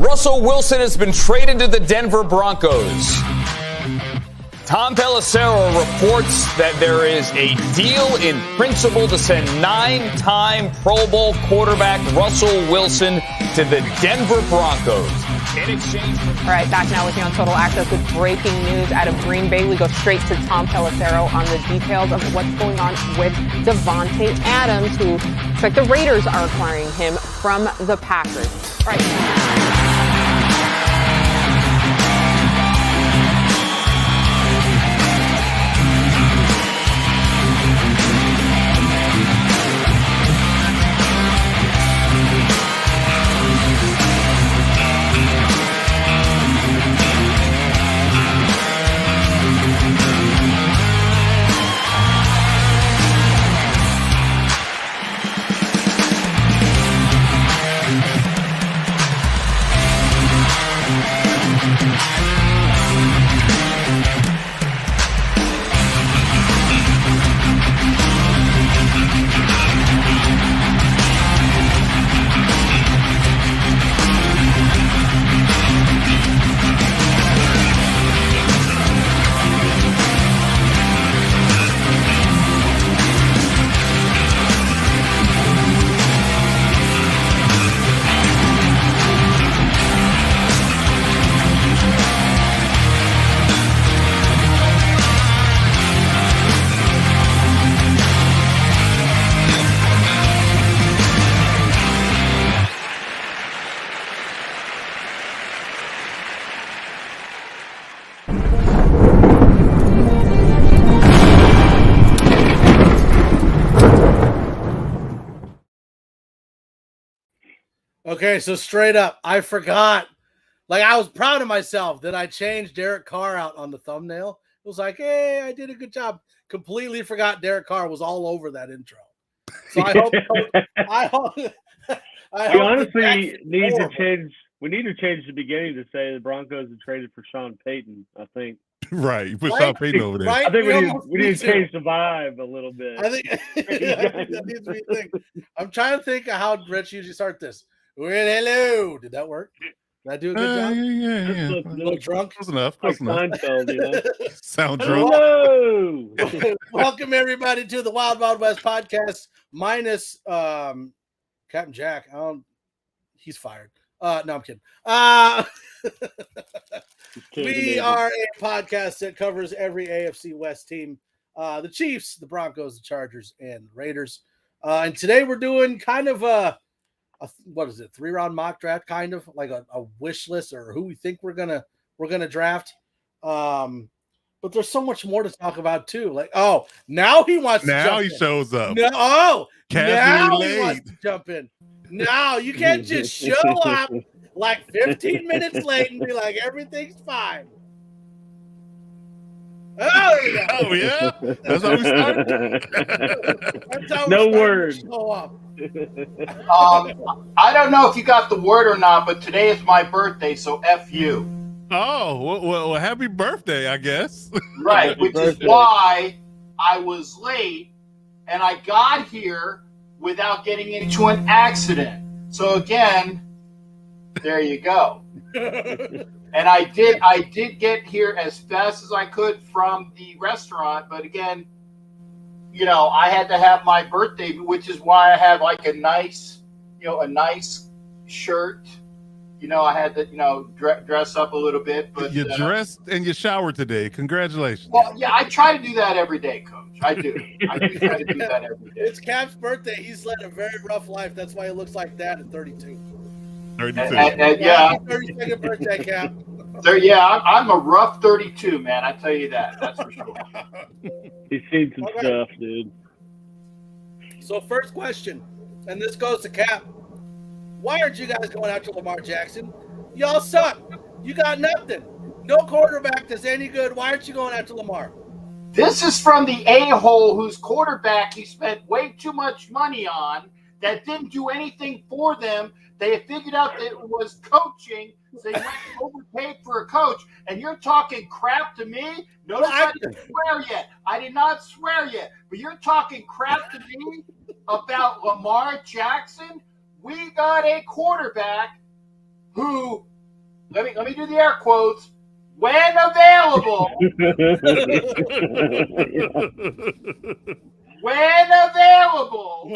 Russell Wilson has been traded to the Denver Broncos. Tom Pelissero reports that there is a deal in principle to send 9-time Pro Bowl quarterback Russell Wilson to the Denver Broncos. In exchange. All right, back now with you on Total Access with breaking news out of Green Bay. We go straight to Tom Pelissero on the details of what's going on with Davante Adams, who looks like the Raiders are acquiring him from the Packers. All right. Okay, so straight up, I forgot. Like, I was proud of myself that I changed Derek Carr out on the thumbnail. It was like, hey, I did a good job. Completely forgot Derek Carr was all over that intro. So I hope. We honestly need to change. We need to change the beginning to say the Broncos have traded for Sean Payton. I think. Right, you put Sean Payton over there. Right? I think we need to change the vibe a little bit. I think that needs to be a thing. I'm trying to think of how Rich usually start this. Well, hello. Did that work? Did I do a good job? Yeah. A little drunk? Close enough. Seinfeld, you know? Sound drunk. Hello. Welcome, everybody, to the Wild Wild West podcast, minus Captain Jack. He's fired. No, I'm kidding. We are a podcast that covers every AFC West team. The Chiefs, the Broncos, the Chargers, and Raiders. And today we're doing kind of a what is it, 3-round mock draft, kind of like a wish list or who we think we're gonna draft. But there's so much more to talk about too. Like, oh, now he wants now to jump he in. shows up. No, now Casually he wants to jump in. Now you can't just show up like 15 minutes late and be like everything's fine. Oh yeah, that's how we start. No words. I don't know if you got the word or not, but today is my birthday, so F you. Oh, well, happy birthday, I guess. Right, which is why I was late, and I got here without getting into an accident. So again, there you go. And I did get here as fast as I could from the restaurant, but again, you know, I had to have my birthday, which is why I have like a nice shirt. You know, I had to, dress up a little bit. But you dressed and you showered today. Congratulations. Well, yeah, I try to do that every day, Coach. I do. I do try to do that every day. It's Cap's birthday. He's led a very rough life. That's why he looks like that at 32. 32. And yeah. 32nd birthday, Cap. I'm a rough 32, man. I tell you that. That's for sure. He's seen some stuff, dude. So first question, and this goes to Cap. Why aren't you guys going after Lamar Jackson? Y'all suck. You got nothing. No quarterback that's any good. Why aren't you going after Lamar? This is from the a-hole whose quarterback he spent way too much money on that didn't do anything for them. They had figured out that it was coaching, so they went and overpaid for a coach. And you're talking crap to me? Notice I didn't swear yet. I did not swear yet. But you're talking crap to me about Lamar Jackson? We got a quarterback who let me do the air quotes. When available, He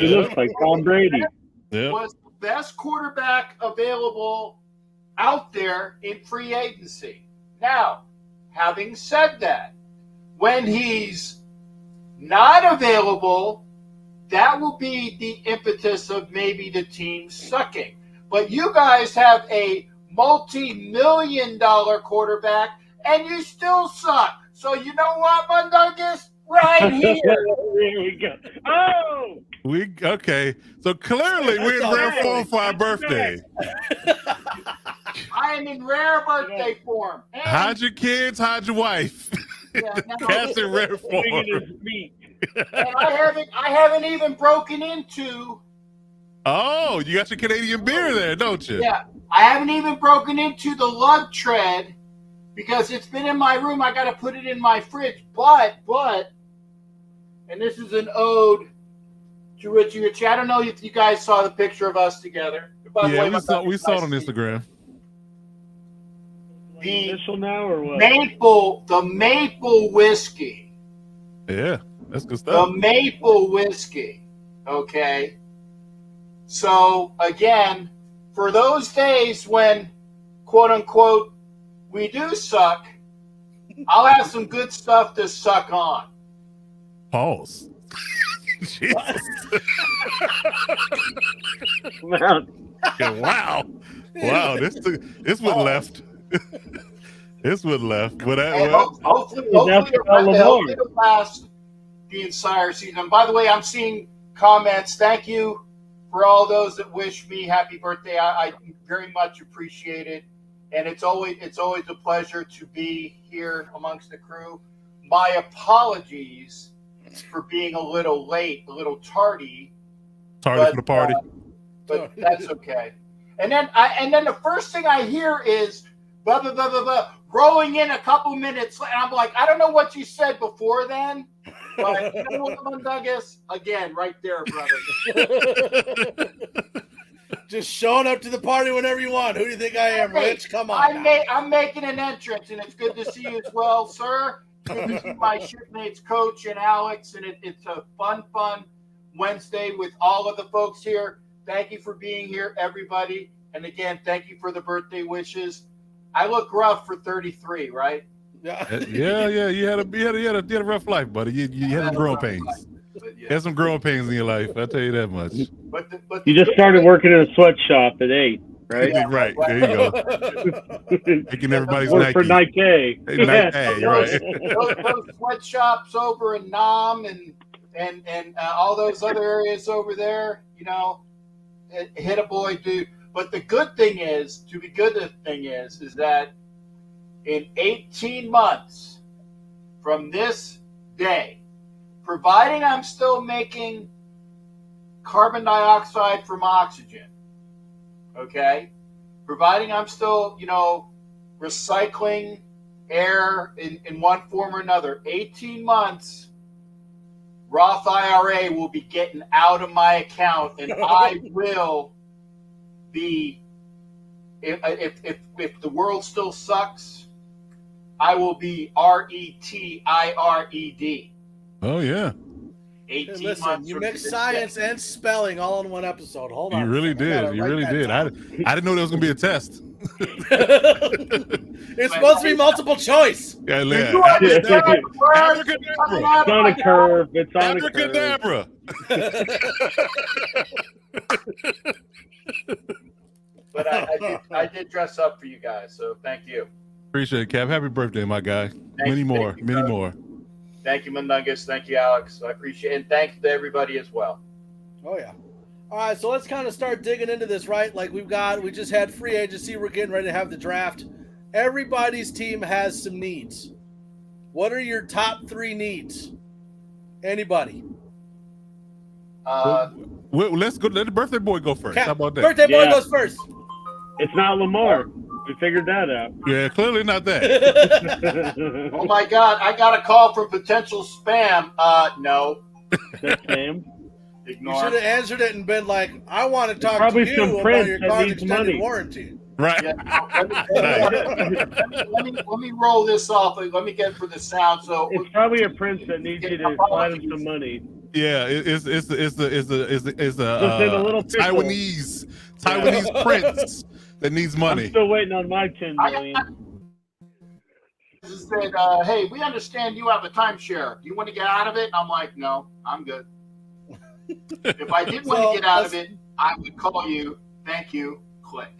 looks like Tom Brady. was the best quarterback available out there in free agency. Now, having said that, when he's not available, that will be the impetus of maybe the team sucking. But you guys have a multi-million-dollar quarterback, and you still suck. So you know what, Mundungus? Right here. There we go. Oh! Okay. So clearly we're in rare form for our birthday. I am in rare birthday form. And, Hide your kids, hide your wife. Cat's in rare form. and I haven't even broken into. Oh, you got your Canadian beer there, don't you? Yeah, I haven't even broken into the lug tread because it's been in my room. I got to put it in my fridge. But, and this is an ode to Richie. I don't know if you guys saw the picture of us together. By the way, we saw it on Instagram. The official now or what? maple whiskey. Yeah, that's good stuff. The maple whiskey. Okay. So again, for those days when, quote unquote, we do suck, I'll have some good stuff to suck on. Pause. Jesus. Wow. Wow. This went left. This went left. But Hopefully it'll last the entire season. By the way, I'm seeing comments. Thank you for all those that wish me happy birthday. I very much appreciate it. And it's always a pleasure to be here amongst the crew. My apologies for being a little late, a little tardy. For the party. But that's okay. And then the first thing I hear is blah, blah, blah, blah, blah, rolling in a couple minutes. And I'm like, I don't know what you said before then. But you know what, Mundungus? Again, right there, brother. Just showing up to the party whenever you want. Who do you think I am, Rich? Come on. I'm making an entrance, and it's good to see you as well, sir. Good to see my shipmates, Coach and Alex, and it's a fun Wednesday with all of the folks here. Thank you for being here, everybody. And again, thank you for the birthday wishes. I look rough for 33, right? Yeah. You had a rough life, buddy. You had some growing pains. You had some growing pains in your life. I'll tell you that much. But You just started working in a sweatshop at 8, right? Yeah, right. There you go. Making everybody's Work Nike. for Nike. Nike, right. those sweatshops over in Nam and all those other areas over there, you know, hit a boy, dude. But the good thing is that in 18 months from this day, providing I'm still making carbon dioxide from oxygen, okay? Providing I'm still, recycling air in one form or another, 18 months, Roth IRA will be getting out of my account, and I will be, if the world still sucks, I will be RETIRED. Oh, yeah. 18 Listen, months. you mixed science and spelling all in one episode. Hold on. You really did. You really did. I didn't know there was going to be a test. It's supposed to be multiple choice. Yeah, It's on a curve. It's on a curve. Abracadabra. But I did dress up for you guys, so thank you. Appreciate it, Cap. Happy birthday, my guy. Many you, more. Thank you, Mundungus. Thank you, Alex. I appreciate it. And thank you to everybody as well. Oh, yeah. All right, so let's kind of start digging into this, right? Like we just had free agency. We're getting ready to have the draft. Everybody's team has some needs. What are your top 3 needs? Anybody? Let's go. Let the birthday boy go first. How about that? Birthday boy goes first. It's not Lamar. We figured that out. Yeah, clearly not that. Oh my God! I got a call from potential spam. No. That's Sam. You should have answered it and been like, "I want to talk Probably to some you prince about your that car's needs extended money. warranty." Right. Yeah, let me roll this off. Let me get for the sound. So It's probably a prince that needs you to slide him some money. Yeah, it's the Just in a little pickle. Taiwanese prince that needs money. I'm still waiting on my 10 million. Said, hey, we understand you have a timeshare. Do you want to get out of it? And I'm like, no, I'm good. If I did want to get out of it, I would call you. Thank you. Click.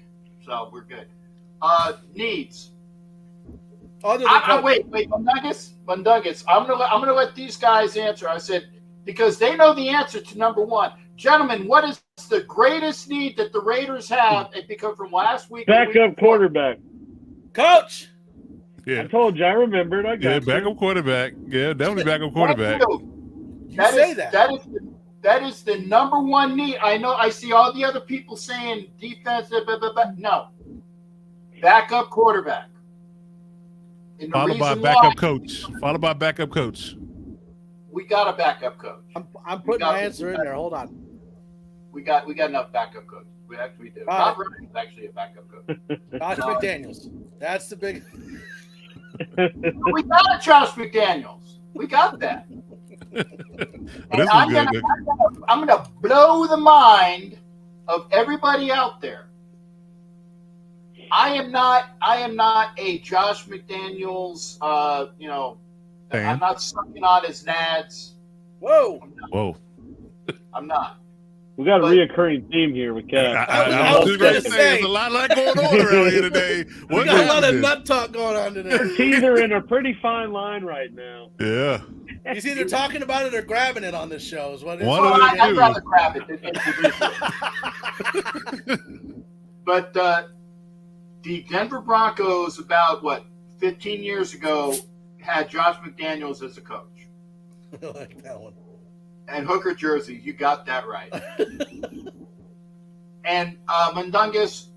So we're good. Needs. Wait, Mundungus. I'm gonna let these guys answer. I said because they know the answer to number one. Gentlemen, what is the greatest need that the Raiders have? And because from last week, backup quarterback, coach. Yeah, I told you. I remembered. I got backup quarterback. Yeah, definitely backup quarterback. That is the number one need. I know. I see all the other people saying defense. No, backup quarterback. Followed by backup coach. We got a backup coach. I'm putting my answer in there. Hold on. We got enough backup coach. We actually do. Rob Ryan is actually a backup coach. Josh McDaniels. That's the big. We got a Josh McDaniels. We got that. And I'm gonna blow the mind of everybody out there. I am not a Josh McDaniels. I'm not sucking on his nads. Whoa. I'm not. We got a reoccurring theme here with Cap. I was just going to say, there's a lot going on around here today. We got a lot of nut talk going on today. It's either in a pretty fine line right now. Yeah. He's either talking about it or grabbing it on this show. Is what I'd rather grab it than introduce it. But the Denver Broncos, about 15 years ago, had Josh McDaniels as a coach. I like that one. And hooker jersey, you got that right. And Mundungus,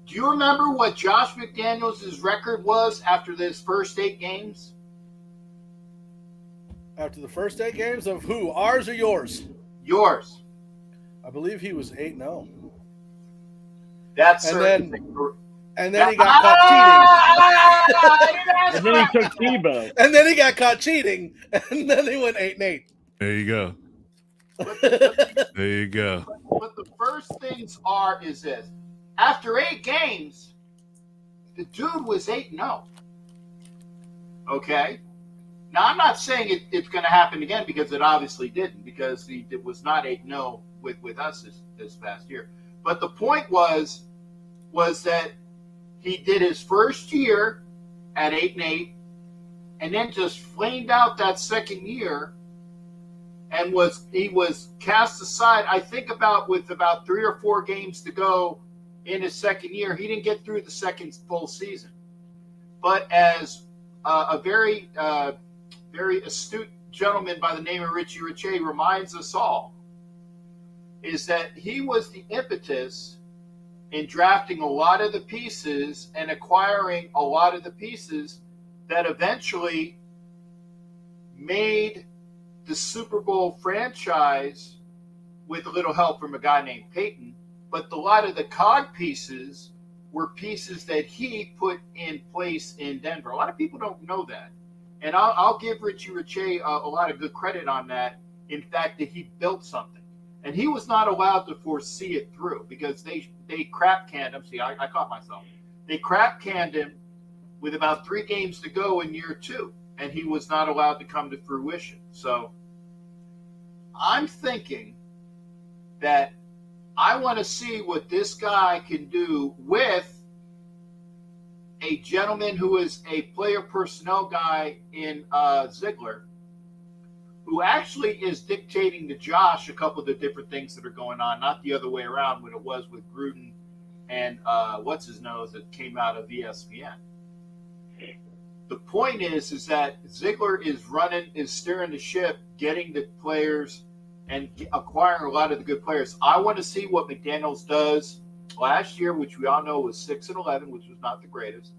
do you remember what Josh McDaniels' record was after his first 8 games? After the first 8 games of who? Ours or yours? Yours. I believe he was 8-0. That's and then he got caught cheating. And then he took Tebow. And then he got caught cheating. And then he went 8-8. There you go. There you go. What the first things is this. After 8 games, the dude was 8-0. Okay? Now, I'm not saying it's going to happen again because it obviously didn't, because it was not 8-0 with us this past year. But the point was that he did his first year at 8-8 and then just flamed out that second year and he was cast aside, I think with about 3 or 4 games to go in his second year. He didn't get through the second full season. But as a very astute gentleman by the name of Richie Riche reminds us all, is that he was the impetus in drafting a lot of the pieces and acquiring a lot of the pieces that eventually made the Super Bowl franchise with a little help from a guy named Peyton. But a lot of the cog pieces were pieces that he put in place in Denver. A lot of people don't know that. And I'll give Richie Riche a lot of good credit on that. In fact, that he built something. And he was not allowed to foresee it through because they crap canned him. See, I caught myself. They crap canned him with about 3 games to go in year 2. And he was not allowed to come to fruition. So I'm thinking that I want to see what this guy can do with a gentleman who is a player personnel guy in Ziegler, who actually is dictating to Josh a couple of the different things that are going on, not the other way around when it was with Gruden and what's his nose that came out of ESPN. The point is that Ziegler is steering the ship, getting the players and acquiring a lot of the good players. I want to see what McDaniels does last year, which we all know was 6-11, which was not the greatest.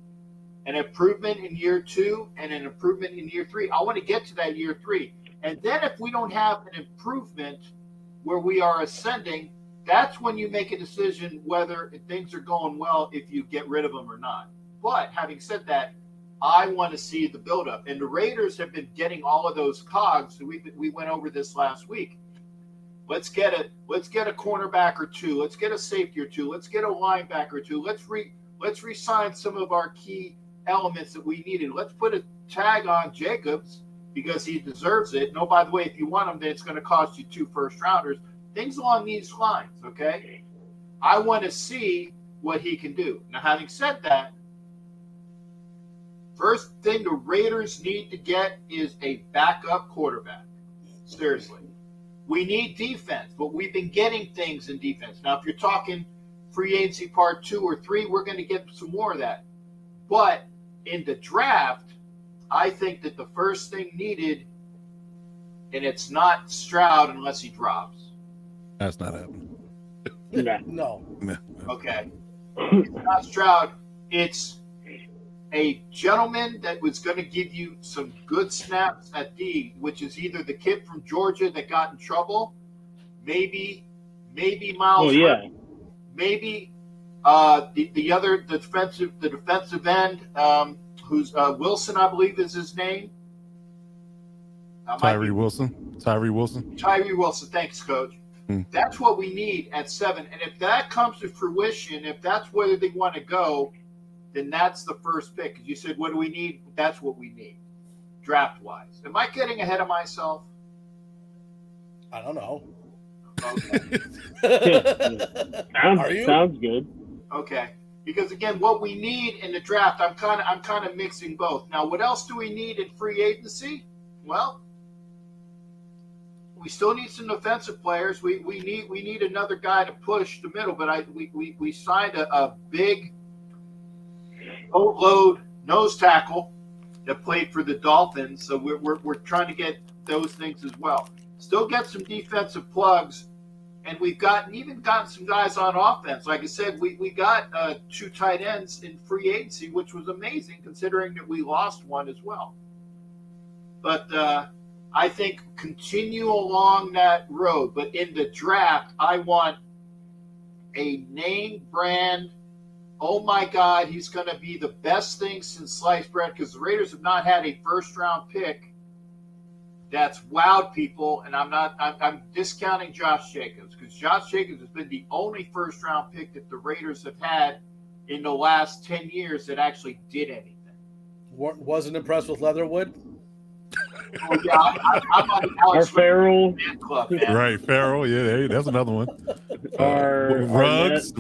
An improvement in year 2 and an improvement in year 3. I want to get to that year 3. And then if we don't have an improvement where we are ascending, that's when you make a decision whether things are going well if you get rid of them or not. But having said that, I want to see the buildup, and the Raiders have been getting all of those cogs. So we went over this last week. Let's get a cornerback or two. Let's get a safety or two. Let's get a linebacker or two. Let's re-sign some of our key elements that we needed. Let's put a tag on Jacobs because he deserves it. No, by the way, if you want him, then it's going to cost you 2 first-rounders. Things along these lines, okay? I want to see what he can do. Now, having said that, first thing the Raiders need to get is a backup quarterback. Seriously. We need defense, but we've been getting things in defense. Now, if you're talking free agency part 2 or 3, we're going to get some more of that. But in the draft, I think that the first thing needed, and it's not Stroud unless he drops. That's not happening. No. Okay. It's not Stroud. It's a gentleman that was going to give you some good snaps at D, which is either the kid from Georgia that got in trouble, maybe Miles. Oh yeah. Maybe the defensive end, who's Wilson, I believe is his name. Tyree Wilson. Tyree Wilson. Thanks, Coach. That's what we need at 7. And if that comes to fruition, if that's where they want to go, then that's the first pick. Because you said, what do we need? That's what we need, draft-wise. Am I getting ahead of myself? I don't know. Okay. Sounds good. Okay. Because again, what we need in the draft, I'm kind of mixing both. Now, what else do we need in free agency? Well, we still need some defensive players. We need another guy to push the middle. But we signed a big boatload nose tackle that played for the Dolphins. So we're trying to get those things as well. Still get some defensive plugs, and we've gotten some guys on offense. Like I said, we got 2 tight ends in free agency, which was amazing considering that we lost one as well. But I think continue along that road. But in the draft, I want a name brand. Oh my God, he's going to be the best thing since sliced bread, because the Raiders have not had a first-round pick that's wowed people, and I'm discounting Josh Jacobs, because Josh Jacobs has been the only first-round pick that the Raiders have had in the last 10 years that actually did anything. Wasn't impressed with Leatherwood? Oh, yeah, I'm on the Alex Farrell fan club, man. Right, Farrell. Yeah, hey, that's another one. Ruggs.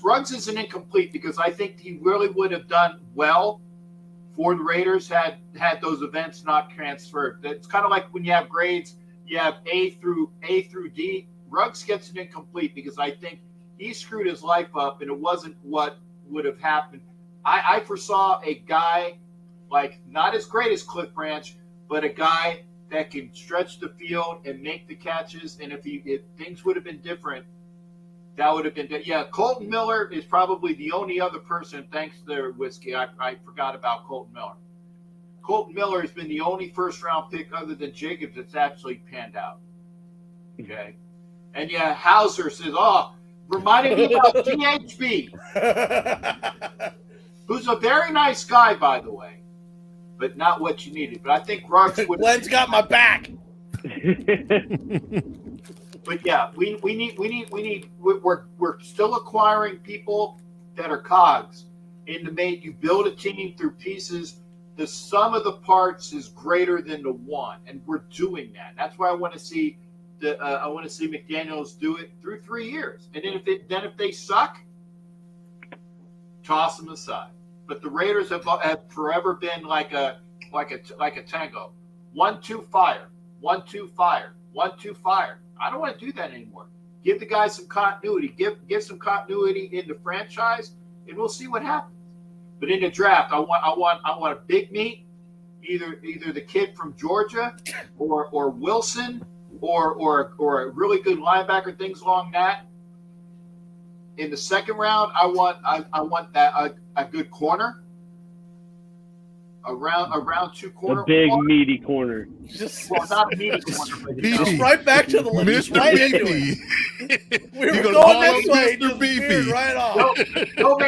Ruggs is an incomplete, because I think he really would have done well for the Raiders had those events not transferred. It's kind of like when you have grades, you have A through D. Ruggs gets an incomplete because I think he screwed his life up, and it wasn't what would have happened. I foresaw a guy like not as great as Cliff Branch, but a guy that can stretch the field and make the catches. And if things would have been different, that would have been Colton Miller is probably the only other person, thanks to their whiskey. I forgot about Colton Miller. Colton Miller has been the only first-round pick other than Jacobs that's actually panned out. Okay. And Hauser says, reminded me about GHB, who's a very nice guy, by the way, but not what you needed. But I think Ruggs would. Glenn's got my back. But yeah, we need. We're still acquiring people that are cogs in the main. You build a team through pieces. The sum of the parts is greater than the one, and we're doing that. That's why I want to see McDaniels do it through 3 years, and then if they suck, toss them aside. But the Raiders have forever been like a tango. 1-2 fire, 1-2 fire, 1-2 fire. I don't want to do that anymore. Give the guys some continuity. Give some continuity in the franchise, and we'll see what happens. But in the draft, I want a big meat, either the kid from Georgia, or Wilson, or a really good linebacker, things along that. In the second round, I want that a good corner. a round two corner. A big meaty corner. Well, not a meaty corner, but Just right back to the just right into it. We were going this way, just veered right off. Don't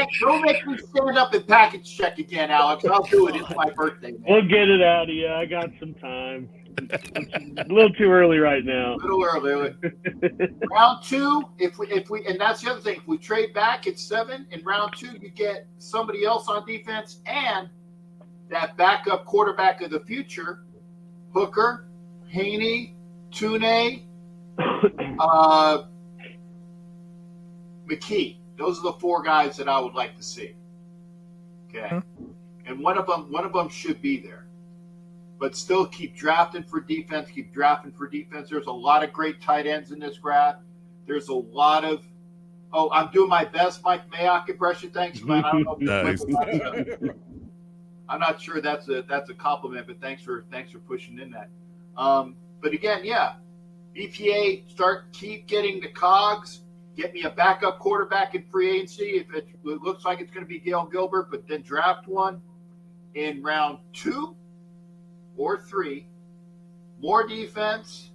make me stand up and package check again, Alex. I'll do it. It's my birthday, man. We'll get it out of you. I got some time. A little too early right now. A little early. Round two, if we, and that's the other thing. If we trade back at 7 in round 2, you get somebody else on defense and that backup quarterback of the future, Hooker, Haney, Tune, McKee. Those are the 4 guys that I would like to see. Okay, and one of them should be there. But still keep drafting for defense. There's a lot of great tight ends in this draft. There's a lot of I'm doing my best Mike Mayock impression. Thanks, man. I don't know. Nice. I'm not sure that's a compliment, but thanks for pushing in that. But again, yeah, BPA keep getting the cogs. Get me a backup quarterback in free agency if it looks like it's going to be Gail Gilbert, but then draft one in round 2 or 3. More defense.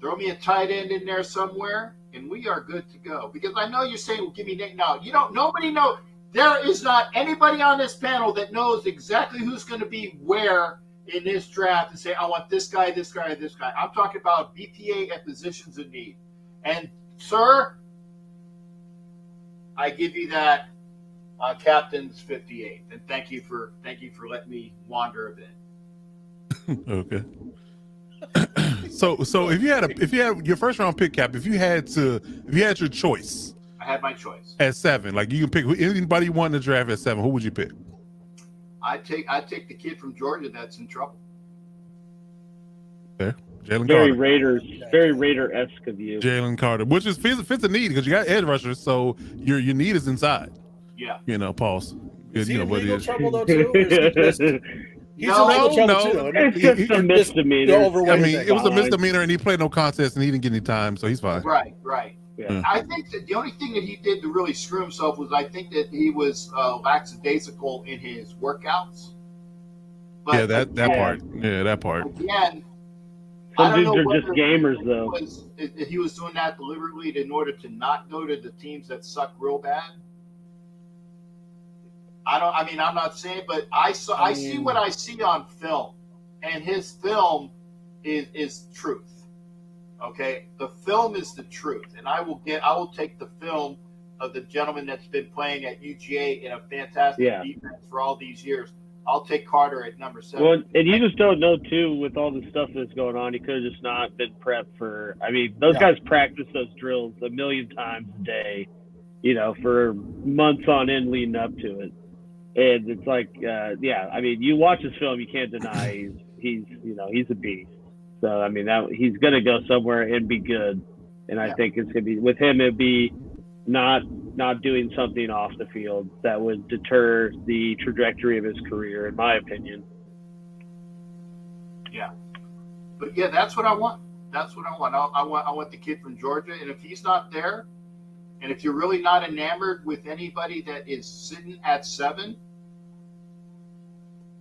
Throw me a tight end in there somewhere, and we are good to go. Because I know you're saying, well, give me Nick. No, nobody knows. There is not anybody on this panel that knows exactly who's going to be where in this draft and say, I want this guy, this guy, this guy. I'm talking about BPA at positions of need. And, sir, I give you that captain's 58. And thank you for letting me wander a bit. Okay. So if you had your first round pick, Cap, if you had your choice, I had my choice at 7. Like, you can pick anybody you want in the draft at 7. Who would you pick? I take the kid from Georgia that's in trouble. Okay, Jalen Very Carter. Very Raider-esque of you. Jalen Carter, which is fits a need because you got edge rushers, so your need is inside. Yeah. Pause. Is he in what legal it is. trouble though too? Or is he just, he's in legal trouble too. It's just a misdemeanor. I mean, it was a misdemeanor, and he played no contest, and he didn't get any time, so he's fine. Right. Yeah. I think that the only thing that he did to really screw himself was I think that he was lackadaisical in his workouts. But that part. Yeah, that part. Again, some dudes are just gamers, though. He was doing that deliberately in order to not go to the teams that suck real bad. I'm not saying, but I see what I see on film, and his film is truth. Okay, the film is the truth, and I will take the film of the gentleman that's been playing at UGA in a fantastic defense for all these years. I'll take Carter at number 7. Well, and you just don't know too, with all the stuff that's going on, he could have just not been prepped for. I mean, those guys practice those drills a million times a day, for months on end leading up to it. And it's like, I mean, you watch his film, you can't deny he's a beast. So, I mean, he's going to go somewhere and be good. And I think it's going to be, with him, it'd be not doing something off the field that would deter the trajectory of his career, in my opinion. Yeah. But, that's what I want. That's what I want. I want the kid from Georgia. And if he's not there, and if you're really not enamored with anybody that is sitting at 7,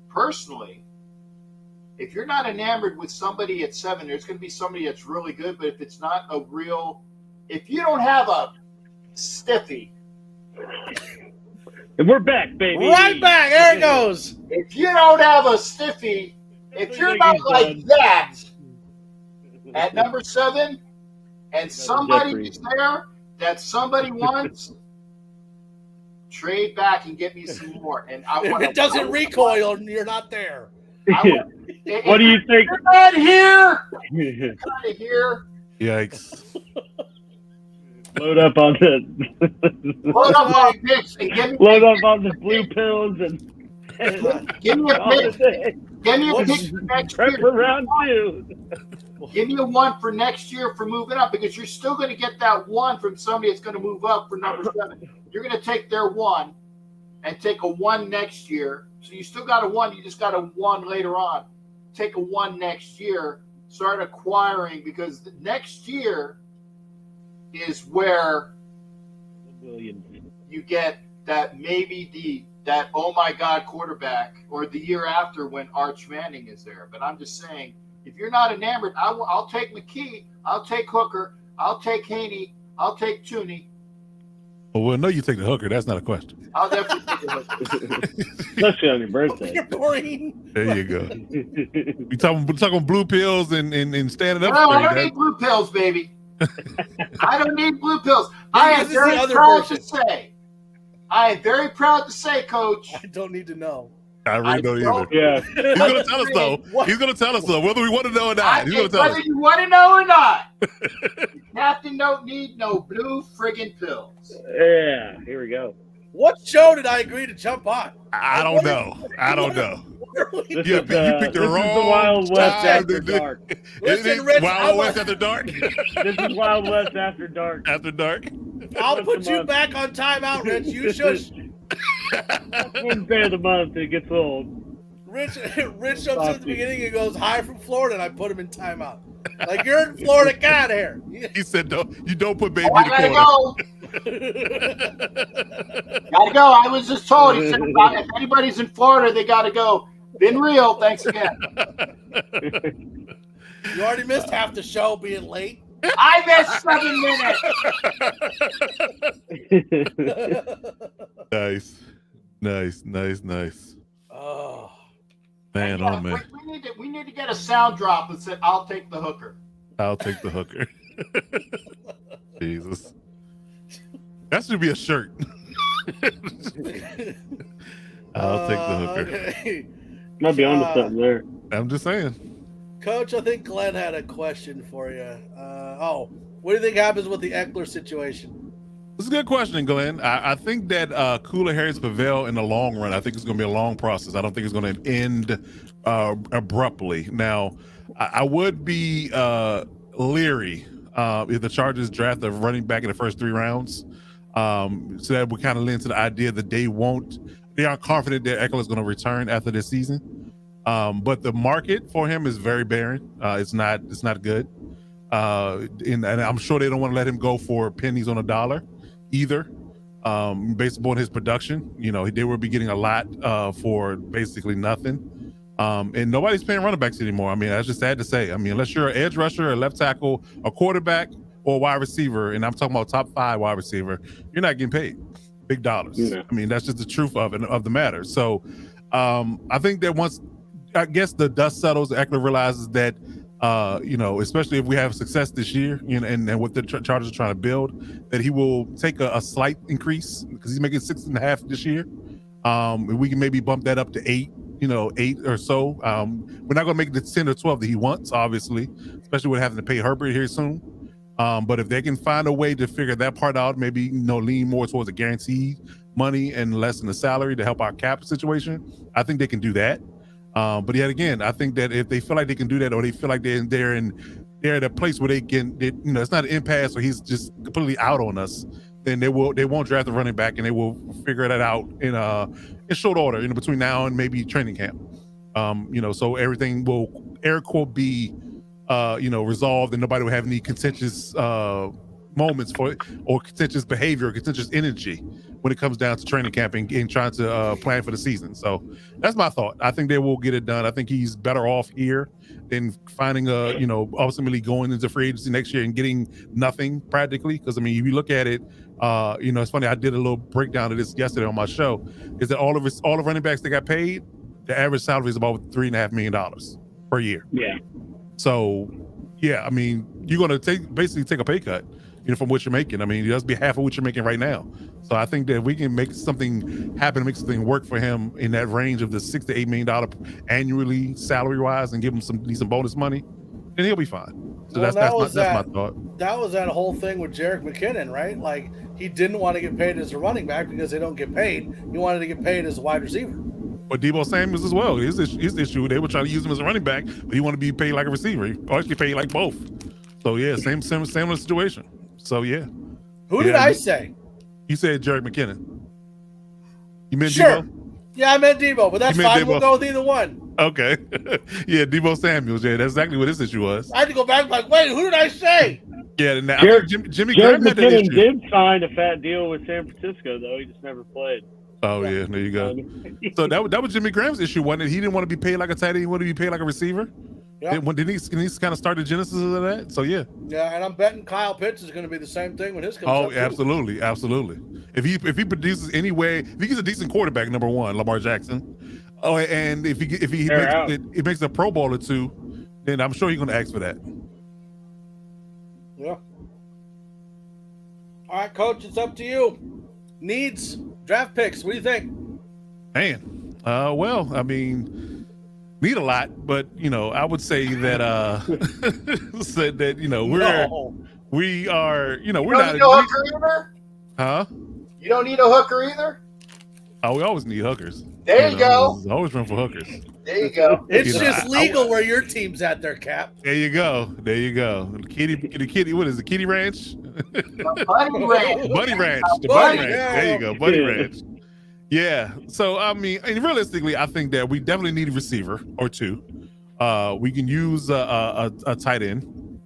personally, if you're not enamored with somebody at 7, there's going to be somebody that's really good. But if it's not if you don't have a stiffy. And we're back, baby. Right back. There it goes. If you don't have a stiffy, if you're not like that at number 7, and somebody is there that somebody wants, trade back and get me some more. And if it doesn't recoil, you're not there. What do you think? You're not here. You're not here. Yikes. Load up on picks and give me load up on the blue pills and give me a pick. Give me a pick for next year. For round 2. Give me a 1 for next year for moving up, because you're still going to get that 1 from somebody that's going to move up for number 7. You're going to take their 1 and take a 1 next year. So you still got a 1. You just got a 1 later on. Take a 1 next year. Start acquiring, because next year is where you get that maybe that oh my God quarterback, or the year after when Arch Manning is there. But I'm just saying, if you're not enamored, I'll take McKee, I'll take Hooker, I'll take Haney, I'll take Tooney. Well, we'll know you take the Hooker. That's not a question. I'll definitely take the Hooker. Especially on your birthday. You're green. There you go. We talking blue pills and standing up. No, I don't straight. need blue pills, baby. I don't need blue pills. I am This is the very other proud version. to say. I am very proud to say, Coach. I don't need to know. I really don't either. Yeah. He's gonna tell us though. He's gonna tell us though, whether we want to know or not. He's gonna tell Whether us. you want to know or not, Captain don't need no blue friggin' pills. Yeah. Here we go. What show did I agree to jump on? I don't know. I don't know. This You is, picked the this is the wrong Wild West time after to do- dark. Listen, Rich, Wild West after dark. This is Wild West after dark. After dark. I'll put you back on timeout, Rich. You shush. Wednesday of the month, it gets old. Rich jumps in at the beginning and goes, hi from Florida, and I put him in timeout. Like, you're in Florida, get out of here. He said, you don't put baby Oh, I in gotta the corner. go. Gotta go. I was just told. He said, if anybody's in Florida, they gotta go. Been real. Thanks again. You already missed half the show being late. I missed 7 minutes. Nice. Oh. Man, Yeah, oh man. we need to get a sound drop that said, "I'll take the hooker." I'll take the Hooker. Jesus. That should be a shirt. I'll take the Hooker. Okay. Might be onto something there. I'm just saying. Coach, I think Glenn had a question for you. What do you think happens with the Eckler situation? This is a good question, Glenn. I think that cooler heads prevail in the long run. I think it's going to be a long process. I don't think it's going to end abruptly. Now, I would be leery if the Chargers draft a running back in the first 3 rounds. So that would kind of lend to the idea that they aren't confident that Eckler is going to return after this season. But the market for him is very barren. It's not good. And I'm sure they don't want to let him go for pennies on a dollar either. Based upon his production, they will be getting a lot for basically nothing. And nobody's paying running backs anymore. I mean, that's just sad to say. I mean, unless you're an edge rusher, a left tackle, a quarterback, or a wide receiver, and I'm talking about top 5 wide receiver, you're not getting paid big dollars. Yeah. I mean, that's just the truth of the matter. So I think that once, I guess, the dust settles, Eckler realizes that, especially if we have success this year, and what the Chargers are trying to build, that he will take a slight increase because he's making 6.5 this year. We can maybe bump that up to 8, 8 or so. We're not going to make the 10 or 12 that he wants, obviously, especially with having to pay Herbert here soon. But if they can find a way to figure that part out, maybe, lean more towards the guaranteed money and less in the salary to help our cap situation, I think they can do that. But yet again, I think that if they feel like they can do that, or they feel like they're at a place where it's not an impasse, or he's just completely out on us, then they won't draft a running back, and they will figure that out in short order, between now and maybe training camp. So everything will air quote be resolved, and nobody will have any contentious moments for it, or contentious behavior, or contentious energy when it comes down to training camp and trying to plan for the season. So that's my thought. I think they will get it done. I think he's better off here than finding ultimately going into free agency next year and getting nothing practically. Because I mean, if you look at it, it's funny. I did a little breakdown of this yesterday on my show. Is that all of running backs that got paid, the average salary is about $3.5 million per year. Yeah. So, yeah, I mean, you're going to basically take a pay cut, from what you're making. I mean, it does be half of what you're making right now. So I think that if we can make something happen, make something work for him in that range of the $6 to $8 million annually, salary wise, and give him some decent bonus money, then he'll be fine. So that's my thought. That was that whole thing with Jerick McKinnon, right? Like, he didn't want to get paid as a running back because they don't get paid. He wanted to get paid as a wide receiver. But Deebo Samuels as well. His issue, they were trying to use him as a running back, but he wanted to be paid like a receiver, or actually paid like both. So yeah, same situation. So yeah. Who did I say? You said Jerick McKinnon. You meant Sure. Deebo? Yeah, I meant Deebo, but that's fine. Deebo. We'll go with either one. Okay. Yeah, Deebo Samuels. Yeah, that's exactly what his issue was. I had to go back like, wait, who did I say? Yeah, and Jimmy Graham had that McKinnon issue. did sign a fat deal with San Francisco, though. He just never played. Oh yeah, there you go. So that was Jimmy Graham's issue, wasn't it? He didn't want to be paid like a tight end. He wanted to be paid like a receiver. Yeah. Did he kind of start the genesis of that? So yeah. Yeah, and I'm betting Kyle Pitts is going to be the same thing when his comes up. Oh, absolutely. If he produces anyway, if he gets a decent quarterback, number one, Lamar Jackson. Oh, and if he makes a Pro Bowl or two, then I'm sure he's going to ask for that. Yeah. All right, Coach, it's up to you. Needs, draft picks. What do you think? Man, well, I mean, need a lot, but I would say that said that we are we're not. Need a hooker either? Huh? You don't need a hooker either? Oh, we always need hookers. There you go. There's always room for hookers. There you go. It's just legal where your team's at there, Cap. There you go. The kitty. What is it? Kitty Ranch? Bunny Ranch. Bunny Ranch. The Bunny, Bunny Ranch. yeah. There you go. Bunny Ranch. Yeah. So I mean, and realistically, I think that we definitely need a receiver or two. We can use a tight end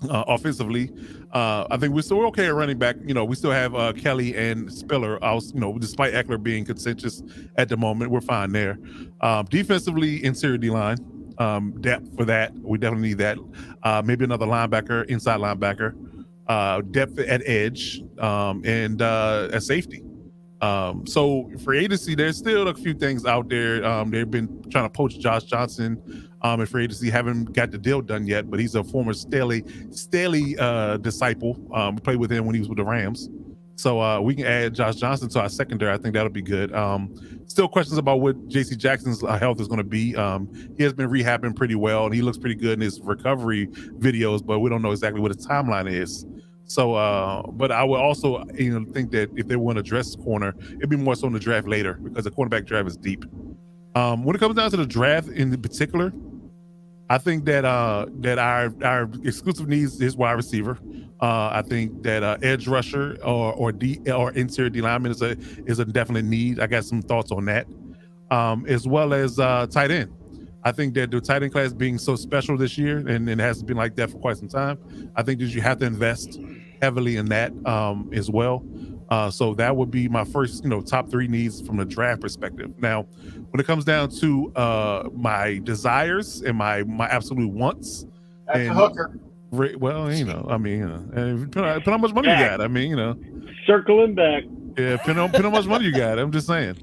offensively. I think we're okay at running back. We still have Kelly and Spiller. Despite Eckler being contentious at the moment, we're fine there. Defensively, interior D-line, depth for that. We definitely need that. Maybe another linebacker, inside linebacker. Depth at edge, and at safety. So free agency, there's still a few things out there. They've been trying to poach Josh Johnson. In free agency, haven't got the deal done yet, but he's a former Staley disciple. We played with him when he was with the Rams. So we can add Josh Johnson to our secondary. I think that'll be good. Still questions about what J.C. Jackson's health is going to be. He has been rehabbing pretty well, and he looks pretty good in his recovery videos, but we don't know exactly what his timeline is. So, but I would also think that if they want to address corner, it'd be more so in the draft later because the cornerback draft is deep. When it comes down to the draft in particular, I think that our exclusive needs is wide receiver. I think that edge rusher or interior D lineman is a definite need. I got some thoughts on that, as well as tight end. I think that the tight end class being so special this year, and it has been like that for quite some time, I think that you have to invest heavily in that as well. So that would be my first, top three needs from the draft perspective. Now, when it comes down to my desires and my absolute wants, that's a hooker. Well, depending on how much money you got. I mean, circling back. Yeah, depending on how much money you got. I'm just saying.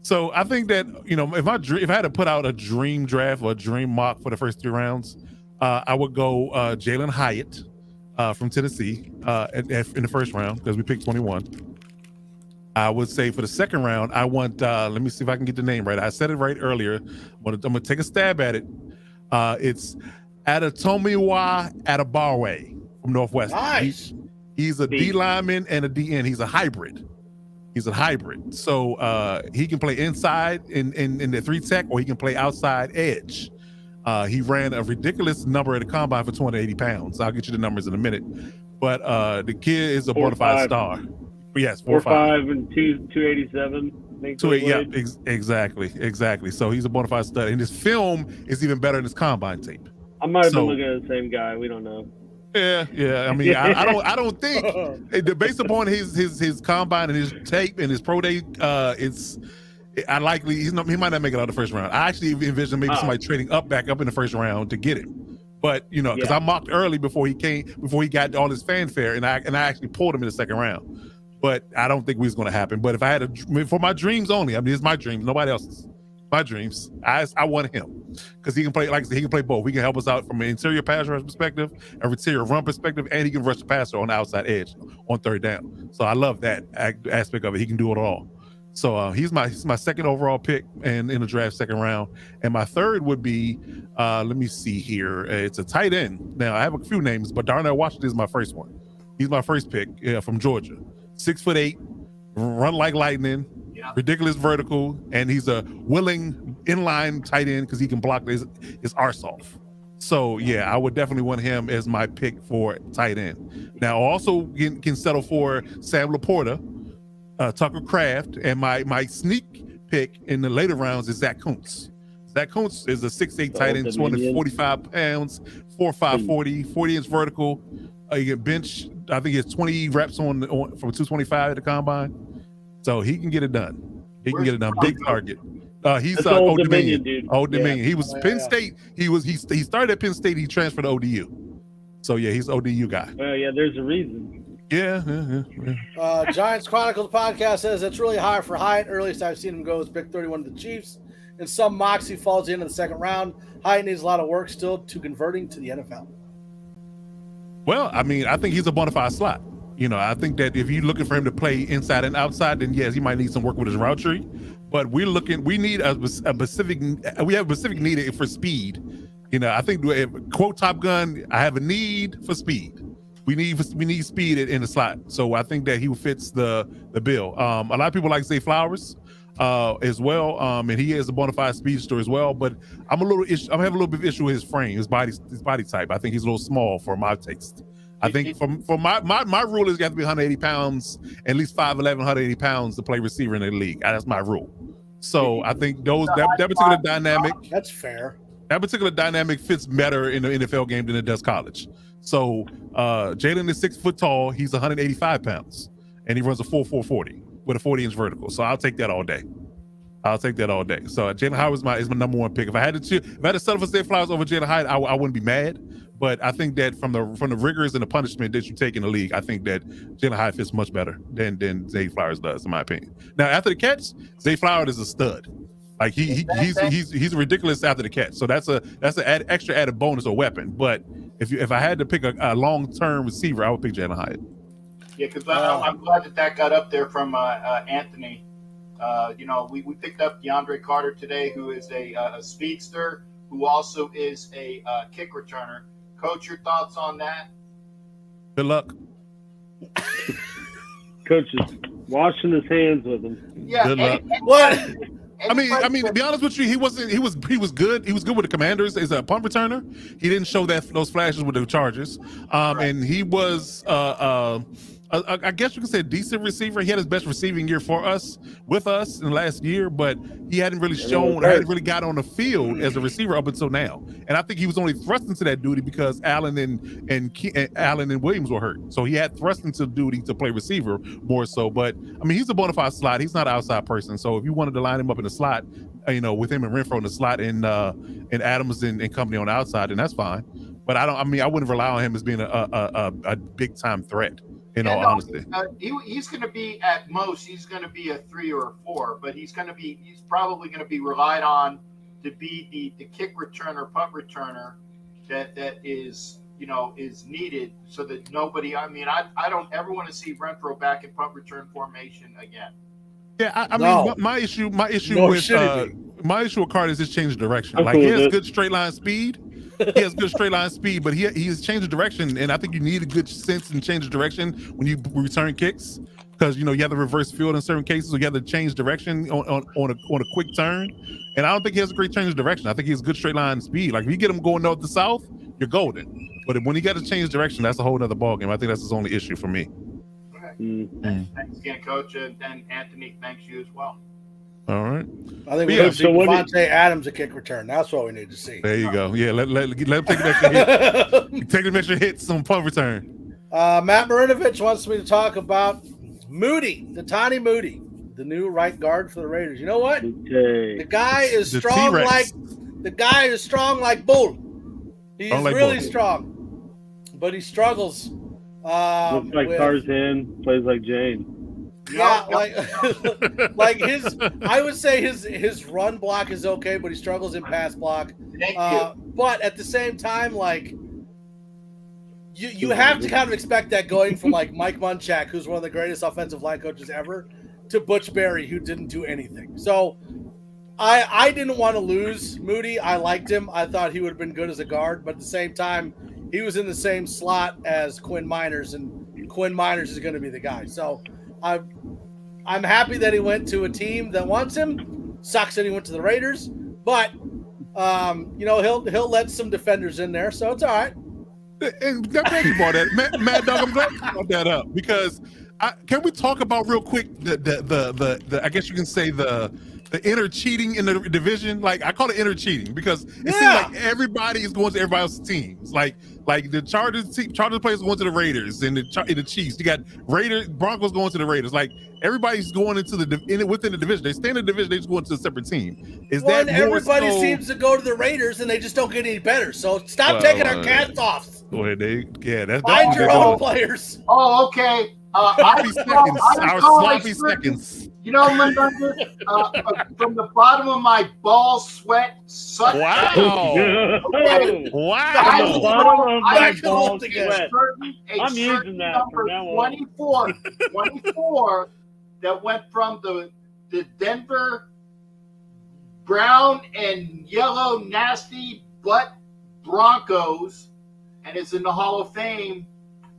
So I think that if I had to put out a dream draft or a dream mock for the first 3 rounds, I would go Jalen Hyatt from Tennessee in the first round because we picked 21. I would say for the second round, I want. Let me see if I can get the name right. I said it right earlier. I'm gonna take a stab at it. It's Adetomiwa Adebawe from Northwestern. Nice. He's a D lineman and a DN. He's a hybrid. So he can play inside in the 3-tech, or he can play outside edge. He ran a ridiculous number at the combine for 280 pounds. I'll get you the numbers in a minute. But the kid is a bona fide star. Yes, 4'5" and 287. 280, yeah, exactly. So he's a bona fide stud, and his film is even better than his combine tape. I might have been looking at the same guy. We don't know. Yeah. I mean, I don't think based upon his combine and his tape and his pro day, he might not make it out of the first round. I actually envision maybe somebody trading back up in the first round to get him. But because I mocked early before he got all his fanfare, and I actually pulled him in the second round. But I don't think it was going to happen. But if I had for my dreams only, it's my dreams, nobody else's. My dreams. I want him because he can play. Like I said, he can play both. He can help us out from an interior pass rush perspective, an interior run perspective, and he can rush the passer on the outside edge on third down. So I love that aspect of it. He can do it all. So he's my second overall pick and in the draft, second round. And my third would be, let me see here. It's a tight end. Now I have a few names, but Darnell Washington is my first one. He's my first pick from Georgia. 6'8", run like lightning. Yeah. Ridiculous vertical, and he's a willing inline tight end because he can block his arse off. So yeah, I would definitely want him as my pick for tight end. Now also can settle for Sam Laporta, Tucker Kraft, and my sneak pick in the later rounds is Zach Kuntz. Zach Kuntz is a 6'8" tight end, 245 pounds, 4'5", 40-inch vertical. You get bench. I think he has 20 reps on from 225 at the combine. So he can get it done. He can get it done. Big target. He's That's Old Dominion, Dominion. dude. Old Dominion. Yeah. He was Penn State. He started at Penn State. He transferred to ODU. So yeah, he's ODU guy. Well, yeah, there's a reason. Yeah. Giants Chronicles podcast says it's really high for Hyatt. Earliest I've seen him go is pick 31 to the Chiefs. In some mocks, he falls into the second round. Hyatt needs a lot of work still to converting to the NFL. Well, I mean, I think he's a bona fide slot. I think that if you're looking for him to play inside and outside, then yes, he might need some work with his route tree. But we need a specific need for speed. I think, quote Top Gun, I have a need for speed. We need speed in the slot. So I think that he fits the bill. A lot of people like Zay Flowers as well. And he is a bona fide speedster as well. But I'm having a little bit of issue with his frame, his body type. I think he's a little small for my taste. I think for my rule is you have to be 180 pounds, at least 5'11", 180 pounds to play receiver in the league. That's my rule. So I think that particular dynamic. That's fair. That particular dynamic fits better in the NFL game than it does college. So Jalen is 6 foot tall. He's 185 pounds, and he runs a 4.40 with a 40-inch vertical. So I'll take that all day. So Jalen Hyatt is my number one pick. If I had to settle for Zay Flowers over Jalen Hyatt, I wouldn't be mad. But I think that from the rigors and the punishment that you take in the league, I think that Jalen Hyatt fits much better than Zay Flowers does, in my opinion. Now after the catch, Zay Flowers is a stud. Like he's ridiculous after the catch. So that's an extra added bonus or weapon. But if I had to pick a long-term receiver, I would pick Jalen Hyatt. Yeah, because I'm glad that got up there from Anthony. We picked up DeAndre Carter today, who is a speedster, who also is a kick returner. Coach, your thoughts on that? Good luck. Coach is washing his hands with him. Yeah. Good luck. What? I mean, to be honest with you, he was good. He was good with the Commanders as a punt returner. He didn't show those flashes with the Chargers. And he was I guess you could say a decent receiver. He had his best receiving year with us in the last year, but he hadn't really hadn't really got on the field as a receiver up until now. And I think he was only thrust into that duty because Allen and Williams were hurt. So he had thrust into duty to play receiver more so. But I mean, he's a bona fide slot. He's not an outside person. So if you wanted to line him up in the slot, with him and Renfro in the slot and Adams and company on the outside, then that's fine. But I wouldn't rely on him as being a big time threat. In all honesty, he's going to be at most. He's going to be a 3 or a 4, but he's probably going to be relied on to be the kick returner, punt returner that is needed, so that nobody. I mean, I don't ever want to see Renfro back in punt return formation again. Yeah, I mean, my issue with Carter is his change of direction. Like he has good straight line speed. He has good straight line speed, but he's changed the direction, and I think you need a good sense and change of direction when you return kicks, because you have to reverse field in certain cases, so you have to change direction on a quick turn. And I don't think he has a great change of direction. I think he has good straight line speed. Like if you get him going north to south, you're golden. But when he got to change direction, that's a whole other ballgame. I think that's his only issue for me. Okay. Thanks again, Coach, and Anthony, thanks you as well. All right. I think we need to see Devontae Adams a kick return. That's what we need to see. There you go. Yeah, let him take an extra hit. Take an extra hits on punt return. Matt Marinovich wants me to talk about Moody, the Tiny Moody, the new right guard for the Raiders. You know what? Okay. The guy is strong like bull. He's really strong, but he struggles. Looks like Tarzan, plays like Jane. Yeah, like I would say his run block is okay, but he struggles in pass block. But at the same time, like you have to kind of expect that going from like Mike Munchak, who's one of the greatest offensive line coaches ever, to Butch Berry, who didn't do anything. So I didn't want to lose Moody. I liked him. I thought he would have been good as a guard, but at the same time, he was in the same slot as Quinn Miners, and Quinn Miners is going to be the guy. So I'm happy that he went to a team that wants him. Sucks that he went to the Raiders, but he'll let some defenders in there, so it's all right. And thank you for that, Mad Dog. I'm glad you brought that up, because can we talk about real quick the I guess you can say the inner cheating in the division. Like I call it inner cheating because it seems like everybody is going to everybody else's teams. Like the Chargers players going to the Raiders and the Chiefs. You got Broncos going to the Raiders. Like everybody's going into within the division. They stay in the division. They just go into a separate team. Everybody seems to go to the Raiders and they just don't get any better. So stop taking our cats off. Well, that's find your own players. Oh, okay. Sloppy seconds. You know, Mundungus, from the bottom of my ball sweat. Wow. Okay. Wow. From the bottom of my ball sweat. I'm using that from now on. 24 that went from the Denver brown and yellow nasty butt Broncos and is in the Hall of Fame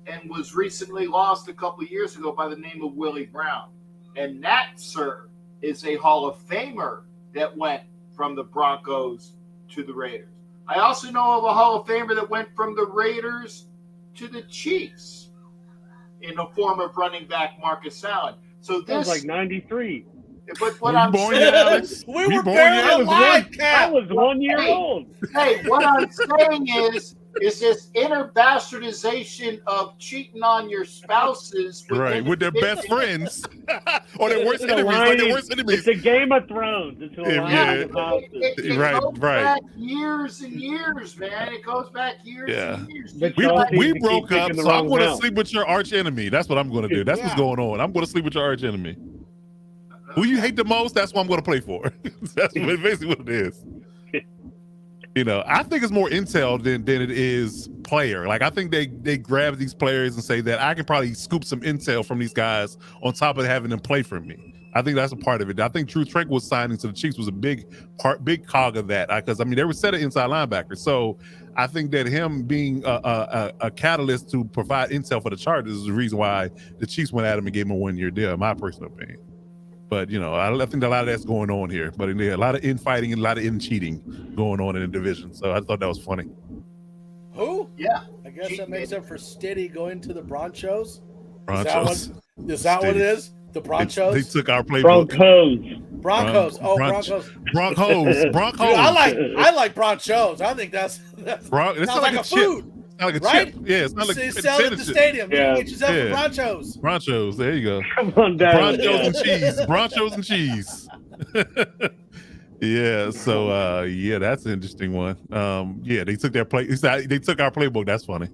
and was recently lost a couple of years ago by the name of Willie Brown. And that, sir, is a Hall of Famer that went from the Broncos to the Raiders. I also know of a Hall of Famer that went from the Raiders to the Chiefs in the form of running back Marcus Allen. So this was like 93. But what I'm saying is, we were barely alive, I was 1 year old. Hey, what I'm saying is this inner bastardization of cheating on your spouses with their best friends or their worst enemies. It's a Game of Thrones. It's it goes back years and years, man. It goes back years and years. We broke up, so I'm going to sleep with your arch enemy. That's what I'm going to do. That's what's going on. I'm going to sleep with your arch enemy. Who you hate the most, that's what I'm going to play for. That's basically what it is. You know, I think it's more intel than it is player. Like, I think they grab these players and say that I can probably scoop some intel from these guys on top of having them play for me. I think that's a part of it. I think Drew Tranquill's signing to the Chiefs was a big cog of that. Because, I mean, they were set an inside linebacker. So I think that him being a catalyst to provide intel for the Chargers is the reason why the Chiefs went at him and gave him a 1 year deal, in my personal opinion. But, you know, I think a lot of that's going on here. But a lot of infighting and a lot of cheating going on in the division. So I thought that was funny. Who? Yeah. I guess that makes up for Stiddy going to the Broncos. Broncos. Is that what it is? The Broncos? They took our playbook. Broncos. Broncos. Dude, I like Broncos. I think that's sounds like a food. Like a right? chip. Yeah, it's not like they sell at the stadium. Yeah. You get yourself a Broncos. Broncos, there you go. Come on down. Broncos and cheese. Yeah, so that's an interesting one. They took their play. They took our playbook. That's funny.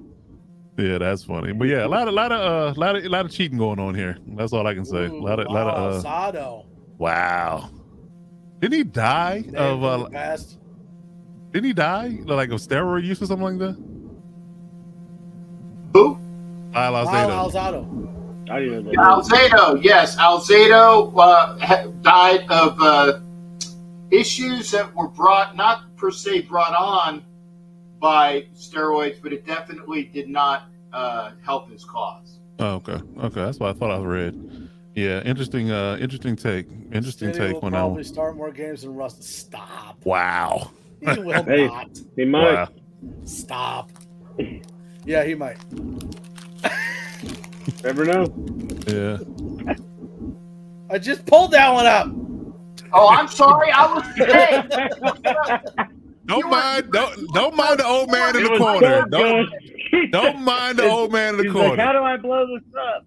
Yeah, that's funny. But yeah, a lot of cheating going on here. That's all I can say. A lot of Zado. Wow. Didn't he die past? Didn't he die like of steroid use or something like that? Who? Alzado. I didn't know that. Alzado, yes. Alzado died of issues that were not per se brought on by steroids, but it definitely did not help his cause. Oh, okay. That's what I thought I read. Yeah, interesting take. Interesting take. Will probably start more games than Russ. Stop. Wow. He will not. He might. Wow. Stop. Yeah, he might. Never know. Yeah. I just pulled that one up. Oh, I'm sorry. I was hey. Don't mind the old man in the corner. Don't mind the old man in the corner. Like, how do I blow this up?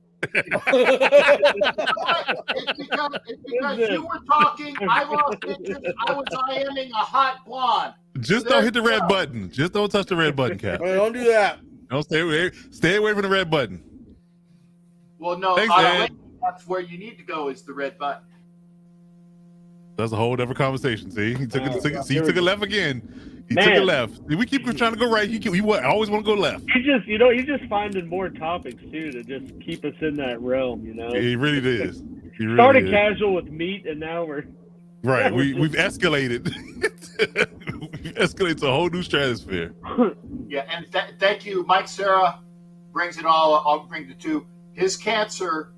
It's because you were talking. I lost interest. I was IMing a hot blonde. Just don't hit the red button. Just don't touch the red button, Cap. Don't do that. Don't stay away from the red button. Well, no, Thanks, that's where you need to go is the red button. That's a whole different conversation. See, he took a left again. He took a left. We keep trying to go right. You always want to go left. He's just finding more topics too to just keep us in that realm. You know, he really is. Started casual with meat, and now we're right. We've escalated. We've escalated to a whole new stratosphere. Yeah, and thank you, Mike Serra brings it all. I'll bring the two. His cancer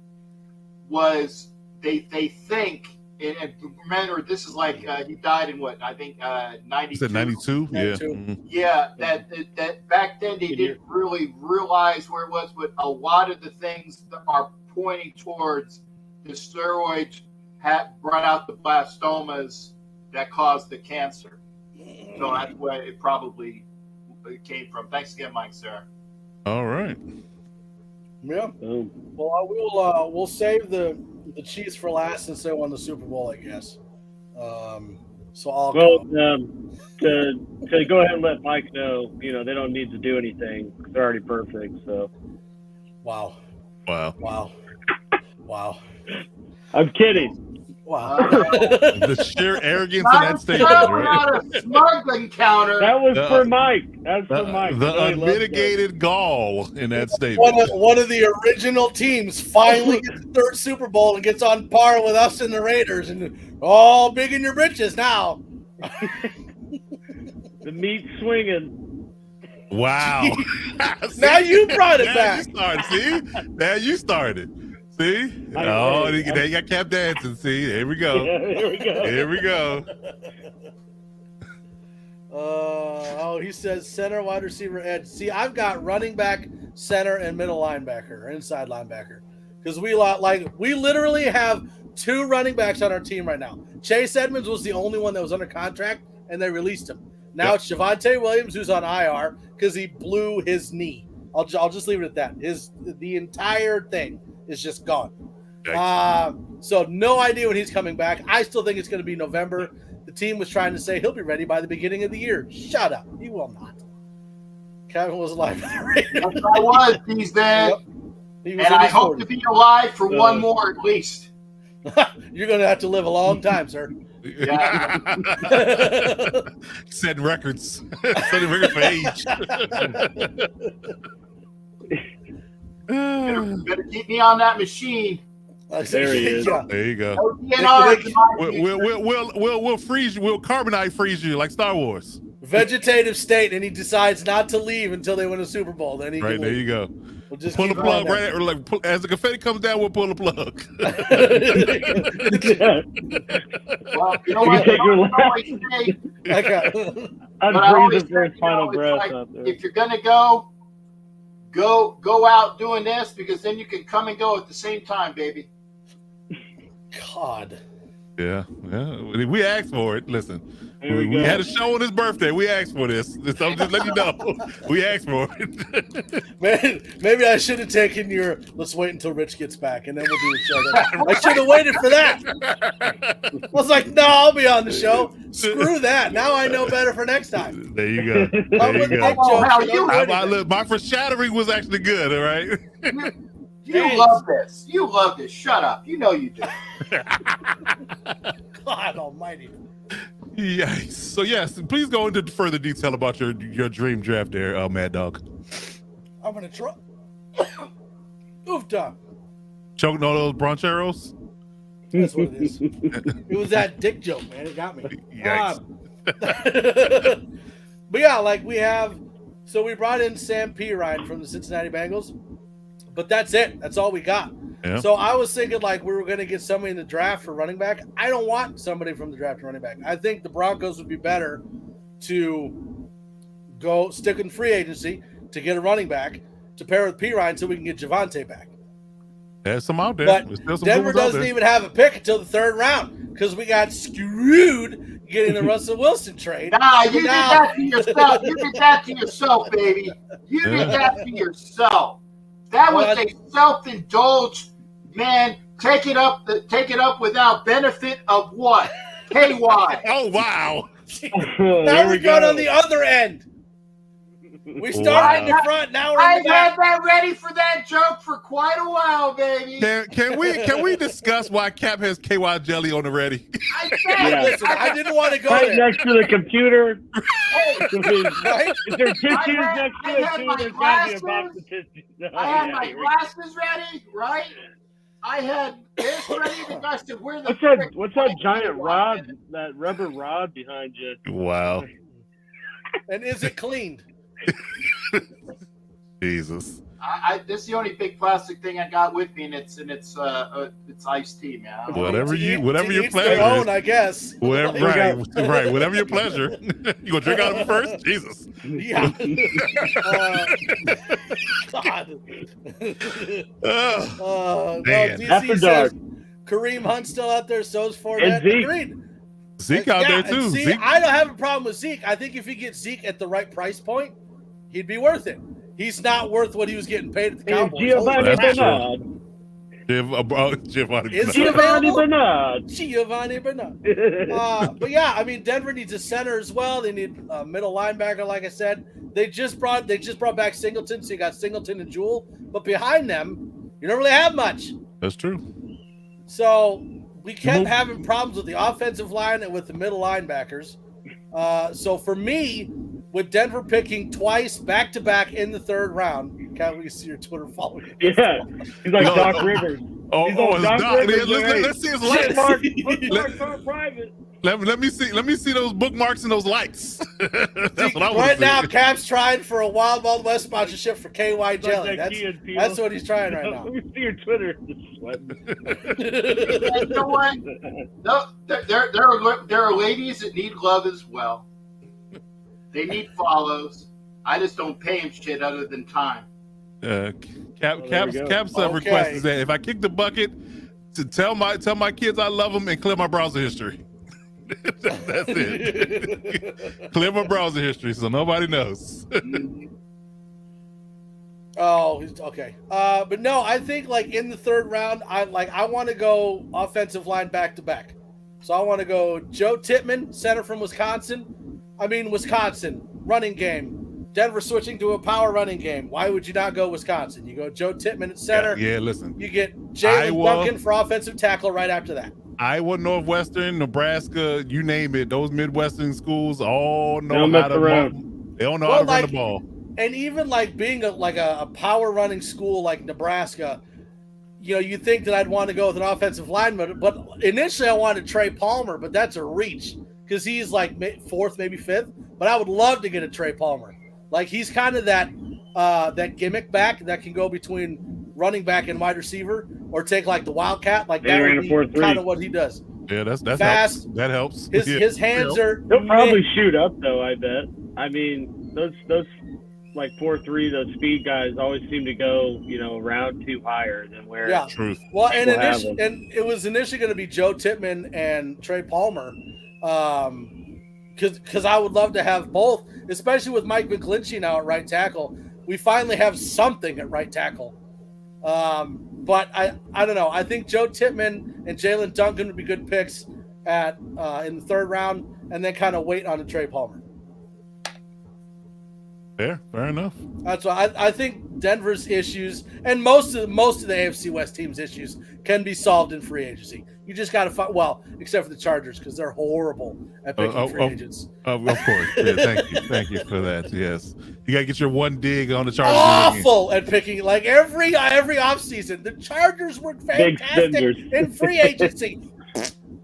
was they think. And remember, this is like he died in what I think 92. You said 92? Yeah. Mm-hmm. Yeah, that back then they didn't really realize where it was, but a lot of the things that are pointing towards the steroids brought out the blastomas that caused the cancer. So that's where it probably came from. Thanks again, Mike, Sarah. All right. Yeah. Well, we'll save the Chiefs for last since they won the Super Bowl, I guess. So I'll to go ahead and let Mike know, they don't need to do anything. They're already perfect. So. Wow. I'm kidding. Wow. The sheer arrogance in that statement. Right? Not a smuggling counter. That was for Mike. That's for Mike. The unmitigated gall in that statement. One of the original teams finally gets the third Super Bowl and gets on par with us and the Raiders, and all big in your britches now. The meat swinging. Wow. Now you brought it back. Now you started. See? They got kept dancing. See? Here we go. Here we go. He says center, wide receiver, edge. See, I've got running back, center, and middle linebacker, or inside linebacker. Because we literally have 2 running backs on our team right now. Chase Edmonds was the only one that was under contract, and they released him. Now it's Javonte Williams, who's on IR because he blew his knee. I'll just leave it at that. The entire thing is just gone. So no idea when he's coming back. I still think it's going to be November. The team was trying to say he'll be ready by the beginning of the year. Shut up. He will not. Kevin was alive. Yes, I was these days. Yep. And I hope to be alive for one more at least. You're going to have to live a long time, sir. Yeah. Setting records. Setting records for age. Better keep me on that machine. There he is. There you go. We'll freeze you. We'll carbonite freeze you like Star Wars. Vegetative state, and he decides not to leave until they win a Super Bowl. Then he right can there. leave. You go. We'll just pull the plug right or as the confetti comes down. We'll pull the plug. Well, you know what? I'm breathing for his final breath out there. If you're gonna go out doing this, because then you can come and go at the same time, baby. God. Yeah. We asked for it. Listen, we had a show on his birthday. We asked for this. I'm just letting you know. We asked for it. Man, maybe I should have taken your let's wait until Rich gets back and then we'll do each other. I should have waited for that. I was like, no, I'll be on the show. Screw that. Now I know better for next time. There you go. There you go. Look, my foreshadowing was actually good, all right? You love this. You love this. Shut up. You know you do. God almighty. Yes. So yes, please go into further detail about your dream draft there, Mad Dog. I'm gonna try. Oof, Tom. Choking all those Broncheros? That's what it is. It was that dick joke, man. It got me. But yeah, we brought in Sam Pirine from the Cincinnati Bengals, but that's it. That's all we got. Yeah. So I was thinking we were going to get somebody in the draft for running back. I don't want somebody from the draft for running back. I think the Broncos would be better to go stick in free agency to get a running back to pair with Pirine so we can get Javonte back. There's some out there. But Denver doesn't even have a pick until the 3rd round because we got screwed getting the Russell Wilson trade. Nah, you did that to yourself. You did that to yourself, baby. You did that to yourself. That was a self-indulged man. Take it up without benefit of what? KY. Oh wow! Now we're going on the other end. We started in the front. Now we're in the back. I've had that ready for that joke for quite a while, baby. Can we discuss why Cap has KY jelly on the ready? Listen, I didn't want to go right there. next to the computer. Right? Is there tissues next to it too? There's got to be a box of tissues. I had my glasses ready, right? I had this ready. The guy said, "Where the what's that giant rod? That rubber rod behind you?" Wow. And is it cleaned? Jesus. This is the only big plastic thing I got with me, and it's iced tea, man. Whatever your pleasure. Their own, I guess. Right. Whatever your pleasure. You gonna drink out of it first? Jesus. Yeah. God. Man. DC says, Kareem Hunt's still out there. So's Fournette. And Zeke. Agreed. Zeke out there and too. See, Zeke. I don't have a problem with Zeke. I think if he gets Zeke at the right price point, he'd be worth it. He's not worth what he was getting paid at the Cowboys. Giovanni That's Bernard. Giovanni. Is he Giovanni available? Bernard. Giovanni Bernard. But yeah, I mean, Denver needs a center as well. They need a middle linebacker, like I said. They just brought back Singleton, so you got Singleton and Jewell. But behind them, you don't really have much. That's true. So we kept having problems with the offensive line and with the middle linebackers. So for me, with Denver picking twice back-to-back in the third round, can't we see your Twitter following? Yeah, he's like Doc Rivers. Oh, He's it's Doc. Rivers, Let's see his likes. Bookmarks are private. Let me see those bookmarks and those likes. That's what I want Right to now, see. Cap's trying for a Wild Wild West sponsorship for KY Jelly. Like that That's what he's trying right now. Let me see your Twitter. Just sweating. You know what? No, there are ladies that need love as well. They need follows. I just don't pay them shit other than time. Cap's request is that if I kick the bucket, to tell my kids I love them and clear my browser history. That's it. Clear my browser history so nobody knows. Oh, okay. But no, I think like in the third round, I want to go offensive line back to back. So I want to go Joe Tippmann, center from Wisconsin. Wisconsin running game. Denver switching to a power running game. Why would you not go Wisconsin? You go Joe Tippmann at center. Yeah, listen. You get Jalen Duncan for offensive tackle right after that. Iowa, Northwestern, Nebraska, you name it. Those Midwestern schools all know Don't how mess to around. They don't know how to run the ball. And even like being a power running school like Nebraska, you think that I'd want to go with an offensive lineman, but initially I wanted Trey Palmer, but that's a reach because he's like fourth, maybe fifth. But I would love to get a Trey Palmer. Like he's kind of that gimmick back that can go between running back and wide receiver, or take like the Wildcat. Like that would be kind of what he does. Yeah, that's fast. Helps. That helps. His hands are. He'll probably shoot up though. I bet. I mean, those like 4.3, those speed guys always seem to go round two higher than where. Yeah. Truth. Well, and it was initially going to be Joe Tippmann and Trey Palmer. Because I would love to have both, especially with Mike McGlinchey now at right tackle. We finally have something at right tackle. But I don't know. I think Joe Tippmann and Jalen Duncan would be good picks in the third round, and then kind of wait on the Trey Palmer. Fair enough. That's why I think Denver's issues and most of the AFC West teams' issues can be solved in free agency. You just got to find, except for the Chargers, because they're horrible at picking free agents. Of course. Yeah, thank you for that. Yes, you got to get your one dig on the Chargers. Awful at picking, like every offseason. The Chargers were fantastic in free agency.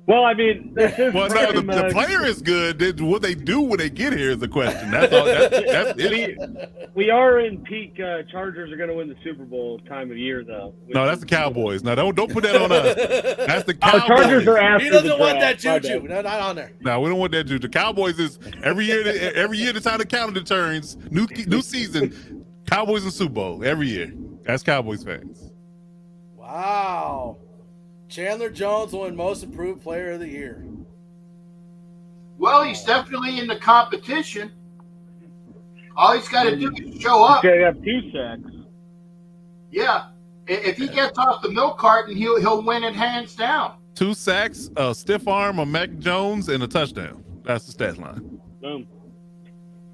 Well, I mean, the player is good. What they do when they get here is the question. That's all. That's it. We are in peak. Chargers are going to win the Super Bowl time of year, though. No, that's the Cowboys. No, don't put that on us. That's the Cowboys. Chargers are after. He doesn't the want that draft. juju. No, not on there. No, we don't want that juju. The Cowboys is every year. The time the calendar turns, new season. Cowboys and Super Bowl every year. That's Cowboys fans. Wow. Chandler Jones won Most Improved Player of the Year. Well, he's definitely in the competition. All he's got to do is show up. He's got to have 2 sacks. Yeah. If he gets off the milk carton, he'll win it hands down. 2 sacks, a stiff arm, a Mac Jones, and a touchdown. That's the stat line. Boom.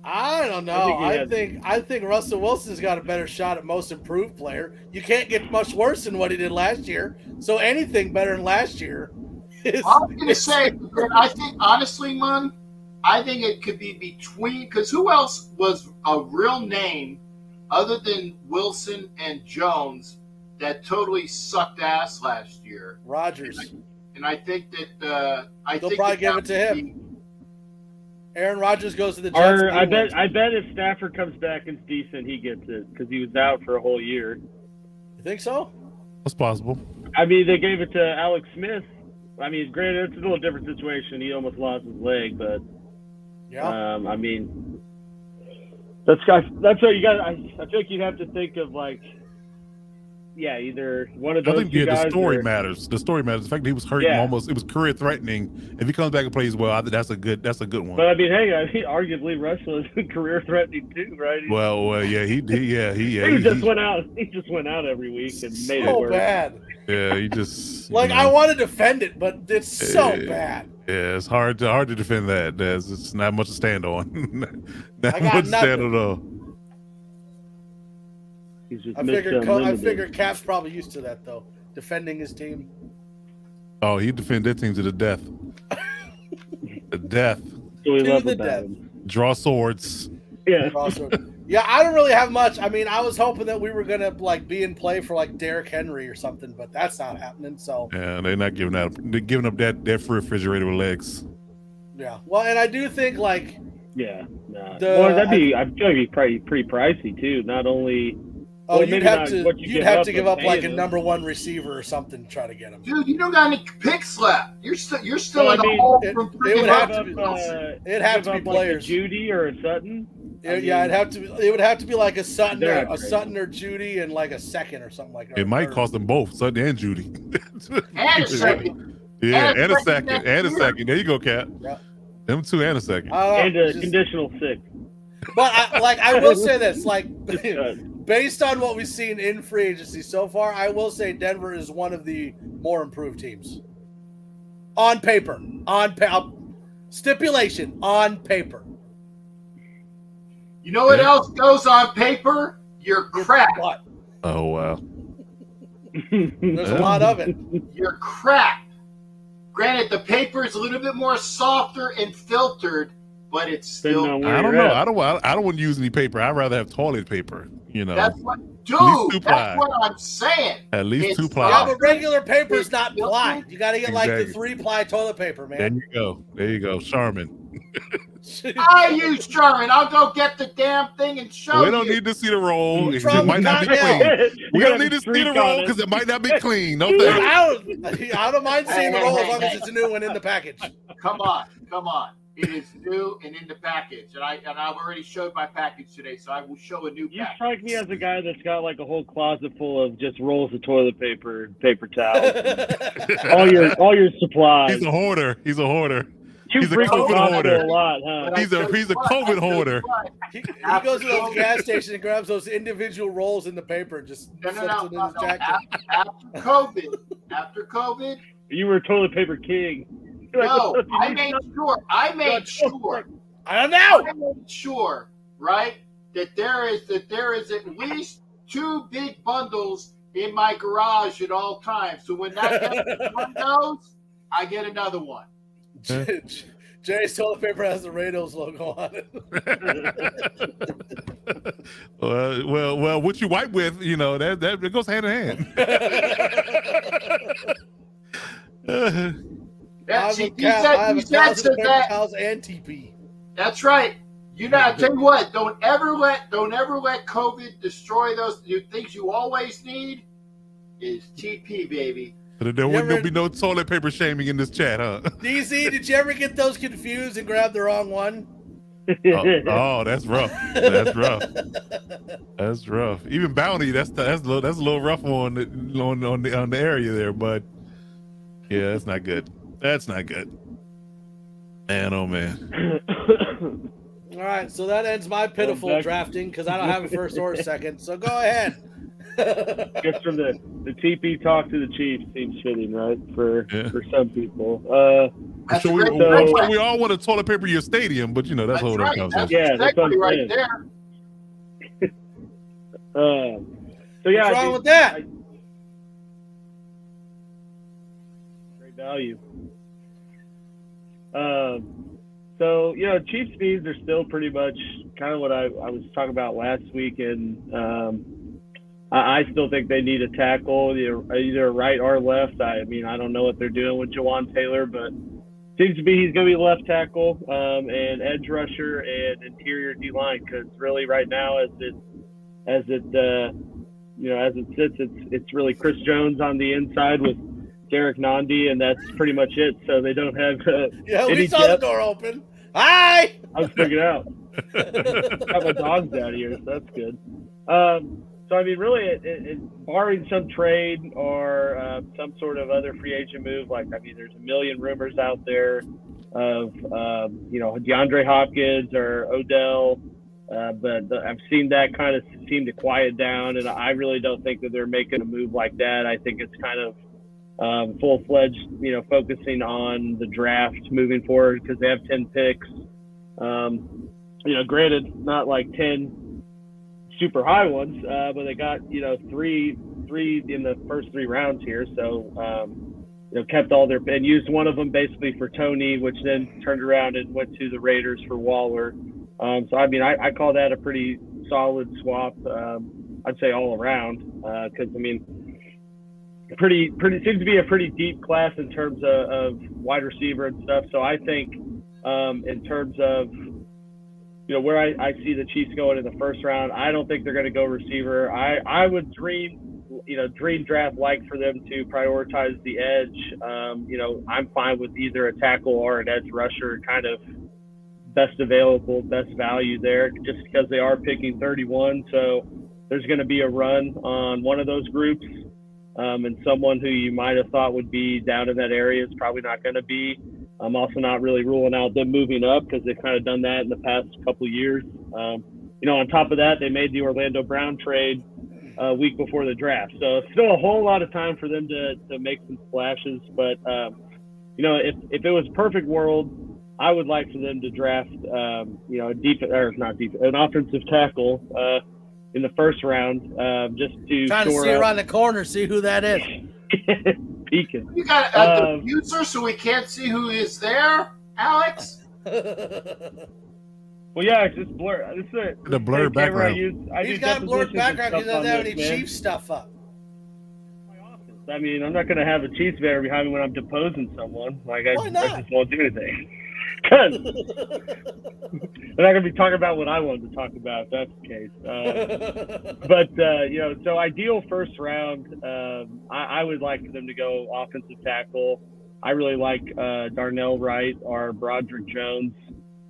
I don't know. I think Russell Wilson's got a better shot at Most Improved Player. You can't get much worse than what he did last year. So anything better than last year. I was going to say, I think honestly, Mun, I think it could be between, because who else was a real name other than Wilson and Jones that totally sucked ass last year? Rodgers. And I think that they'll probably give it to him. Aaron Rodgers goes to the Jets. I bet if Stafford comes back and's decent, he gets it because he was out for a whole year. You think so? That's possible. I mean, they gave it to Alex Smith. I mean, granted, it's a little different situation. He almost lost his leg, but yeah. I mean, that's what you got. I feel like you'd have to think of like, either one of those. I think two guys the story matters. The story matters. The fact that he was hurt and it was career threatening. If he comes back and plays well, I think that's a good one. But I mean, arguably Russ was career threatening too, right? He just went out. He just went out every week and made it work. Bad. Yeah, he just I want to defend it, but it's so bad. Yeah, it's hard to defend that. It's not much to stand on. Not much to stand on at all. I figured Cap's probably used to that though, defending his team. Oh, he defend that team to the death. The death. So we love the death. Draw swords. Yeah. Yeah, I don't really have much. I mean, I was hoping that we were gonna be in play for Derrick Henry or something, but that's not happening. So yeah, they're not giving up. They're giving up that free refrigerator with legs. Yeah, well, and I do think that'd be pretty pricey too. Not only. Oh, you'd have to give up a number one receiver or something to try to get him. Dude, you don't got any picks left. You're still in the hole from it would have to be players. A Judy or a Sutton. It would have to be like a Sutton or Judy and like a second or something like that. It might cost them both, Sutton and Judy. And a second. Yeah, and a second. There you go, Cap. Yeah. Them two and a second. And a conditional 6. But I will say this, based on what we've seen in free agency so far, I will say Denver is one of the more improved teams. On paper. Stipulation, on paper. You know what else goes on paper? Your crap. Oh, wow. There's a lot of it. Your crap. Granted, the paper is a little bit more softer and filtered, but it's still. I don't know. I don't want to use any paper. I'd rather have toilet paper. That's what, dude. That's what I'm saying. At least 2 ply. Yeah, but regular paper is not ply. You got to get the 3-ply toilet paper, man. There you go, Charmin. I use Charmin. I'll go get the damn thing and show you. We don't need to see the roll. It might not be clean. We don't need to see the roll because it might not be clean. No thanks. I don't mind seeing the roll as long as it's a new one in the package. Come on. It is new and in the package, and I've already showed my package today, so I will show a new package. You strike me as a guy that's got a whole closet full of just rolls of toilet paper and paper towels, all your supplies. He's a hoarder. He's a COVID hoarder. A lot, huh? He's a COVID hoarder. He goes to those gas stations and grabs those individual rolls in the paper and just flips it in his jacket. After COVID, you were a toilet paper king. No, I made sure. I made sure, right, that there is at least 2 big bundles in my garage at all times. So when that one goes, I get another one. Jay's toilet paper has the Rados logo on it. Well, what you wipe with, that it goes hand in hand. I have a thousand paper towels and TP. That's right. I tell you what, don't ever let COVID destroy those things you always need. Is TP, baby. But there'll be no toilet paper shaming in this chat, huh? DC, did you ever get those confused and grab the wrong one? Oh, that's rough. That's rough. Even Bounty, that's a little rough on the area there, but yeah, that's not good. That's not good. Man, oh man. All right, so that ends my pitiful drafting because I don't have a first or a second. So go ahead. Guess from the TP talk to the Chiefs seems fitting, right? For some people. So we all want to toilet paper your stadium, but that's a whole other conversation. That's right there. What's wrong with that? Great value. Chiefs needs are still pretty much kind of what I was talking about last week, and I still think they need a tackle, either right or left. I don't know what they're doing with Jawan Taylor, but seems to be he's going to be left tackle and edge rusher and interior D line, because really right now as it sits, it's really Chris Jones on the inside with Derek Nandi, and that's pretty much it. So they don't have we saw the door open. Hi! I was figuring it out. Got my dogs out here, so that's good. So, I mean, really, barring some trade or some sort of other free agent move, like, I mean, there's a million rumors out there of, DeAndre Hopkins or Odell, but I've seen that kind of seem to quiet down, and I really don't think that they're making a move like that. I think it's kind of full-fledged, focusing on the draft moving forward because they have 10 picks. Granted, not like 10 super high ones, but they got, three in the first 3 rounds here. So, kept all their and used one of them basically for Tony, which then turned around and went to the Raiders for Waller. So, I mean, I call that a pretty solid swap. I'd say all around, because I mean, pretty seems to be a pretty deep class in terms of wide receiver and stuff. So I think in terms of where I see the Chiefs going in the first round, I don't think they're going to go receiver. I would dream draft like for them to prioritize the edge. I'm fine with either a tackle or an edge rusher, kind of best available, best value there, just because they are picking 31. So there's going to be a run on one of those groups. And someone who you might have thought would be down in that area is probably not going to be. I'm also not really ruling out them moving up because they've kind of done that in the past couple of years. On top of that, they made the Orlando Brown trade a week before the draft. So it's still a whole lot of time for them to make some splashes. But, if it was a perfect world, I would like for them to draft, an offensive tackle in the first round, just to trying to see around the corner, see who that is. Peeking. You got a diffuser so we can't see who is there, Alex? Well, yeah, it's just blur. The blurred background. He's got blurred background because he doesn't have any Chiefs stuff up. I mean, I'm not going to have a Chiefs banner behind me when I'm deposing someone. Like, I just won't do anything. Because they're not going to be talking about what I wanted to talk about, if that's the case. So ideal first round, I would like for them to go offensive tackle. I really like Darnell Wright or Broderick Jones.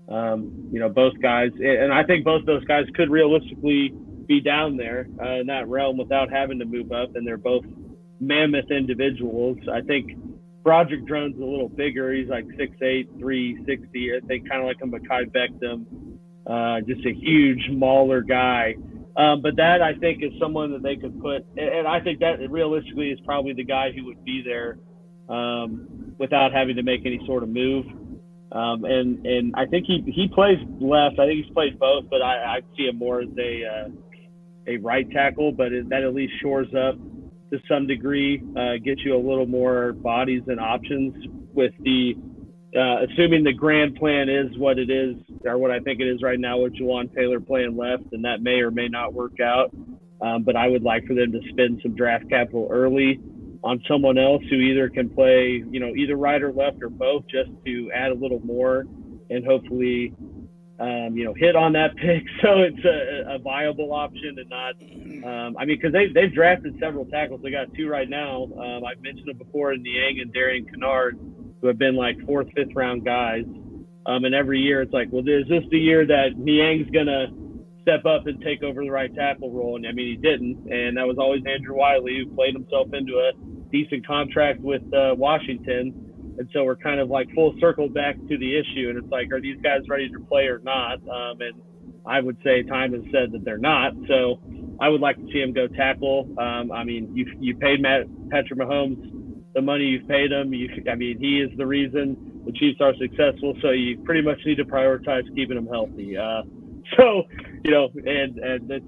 Both guys. And I think both those guys could realistically be down there in that realm without having to move up. And they're both mammoth individuals. I think Broderick Jones is a little bigger. He's like 6'8", 360. I think kind of like a Mekhi Beckham, just a huge mauler guy. But that I think is someone that they could put, and I think that realistically is probably the guy who would be there without having to make any sort of move. And I think he plays left. I think he's played both, but I see him more as a right tackle. But that at least shores up to some degree, gets you a little more bodies and options with the assuming the grand plan is what it is, or what I think it is right now with Juwan Taylor playing left, and that may or may not work out. But I would like for them to spend some draft capital early on someone else who either can play, either right or left or both, just to add a little more and hopefully, hit on that pick so it's a viable option and not, because they've drafted several tackles. They got 2 right now. I've mentioned it before in Niang and Darian Kennard, who have been like 4th, 5th round guys. And every year it's like, well, is this the year that Niang's going to step up and take over the right tackle role? And I mean, he didn't. And that was always Andrew Wiley, who played himself into a decent contract with Washington. And so we're kind of like full circle back to the issue. And it's like, are these guys ready to play or not? And I would say time has said that they're not. So I would like to see him go tackle. You paid Patrick Mahomes the money you've paid him. He is the reason the Chiefs are successful. So you pretty much need to prioritize keeping him healthy. And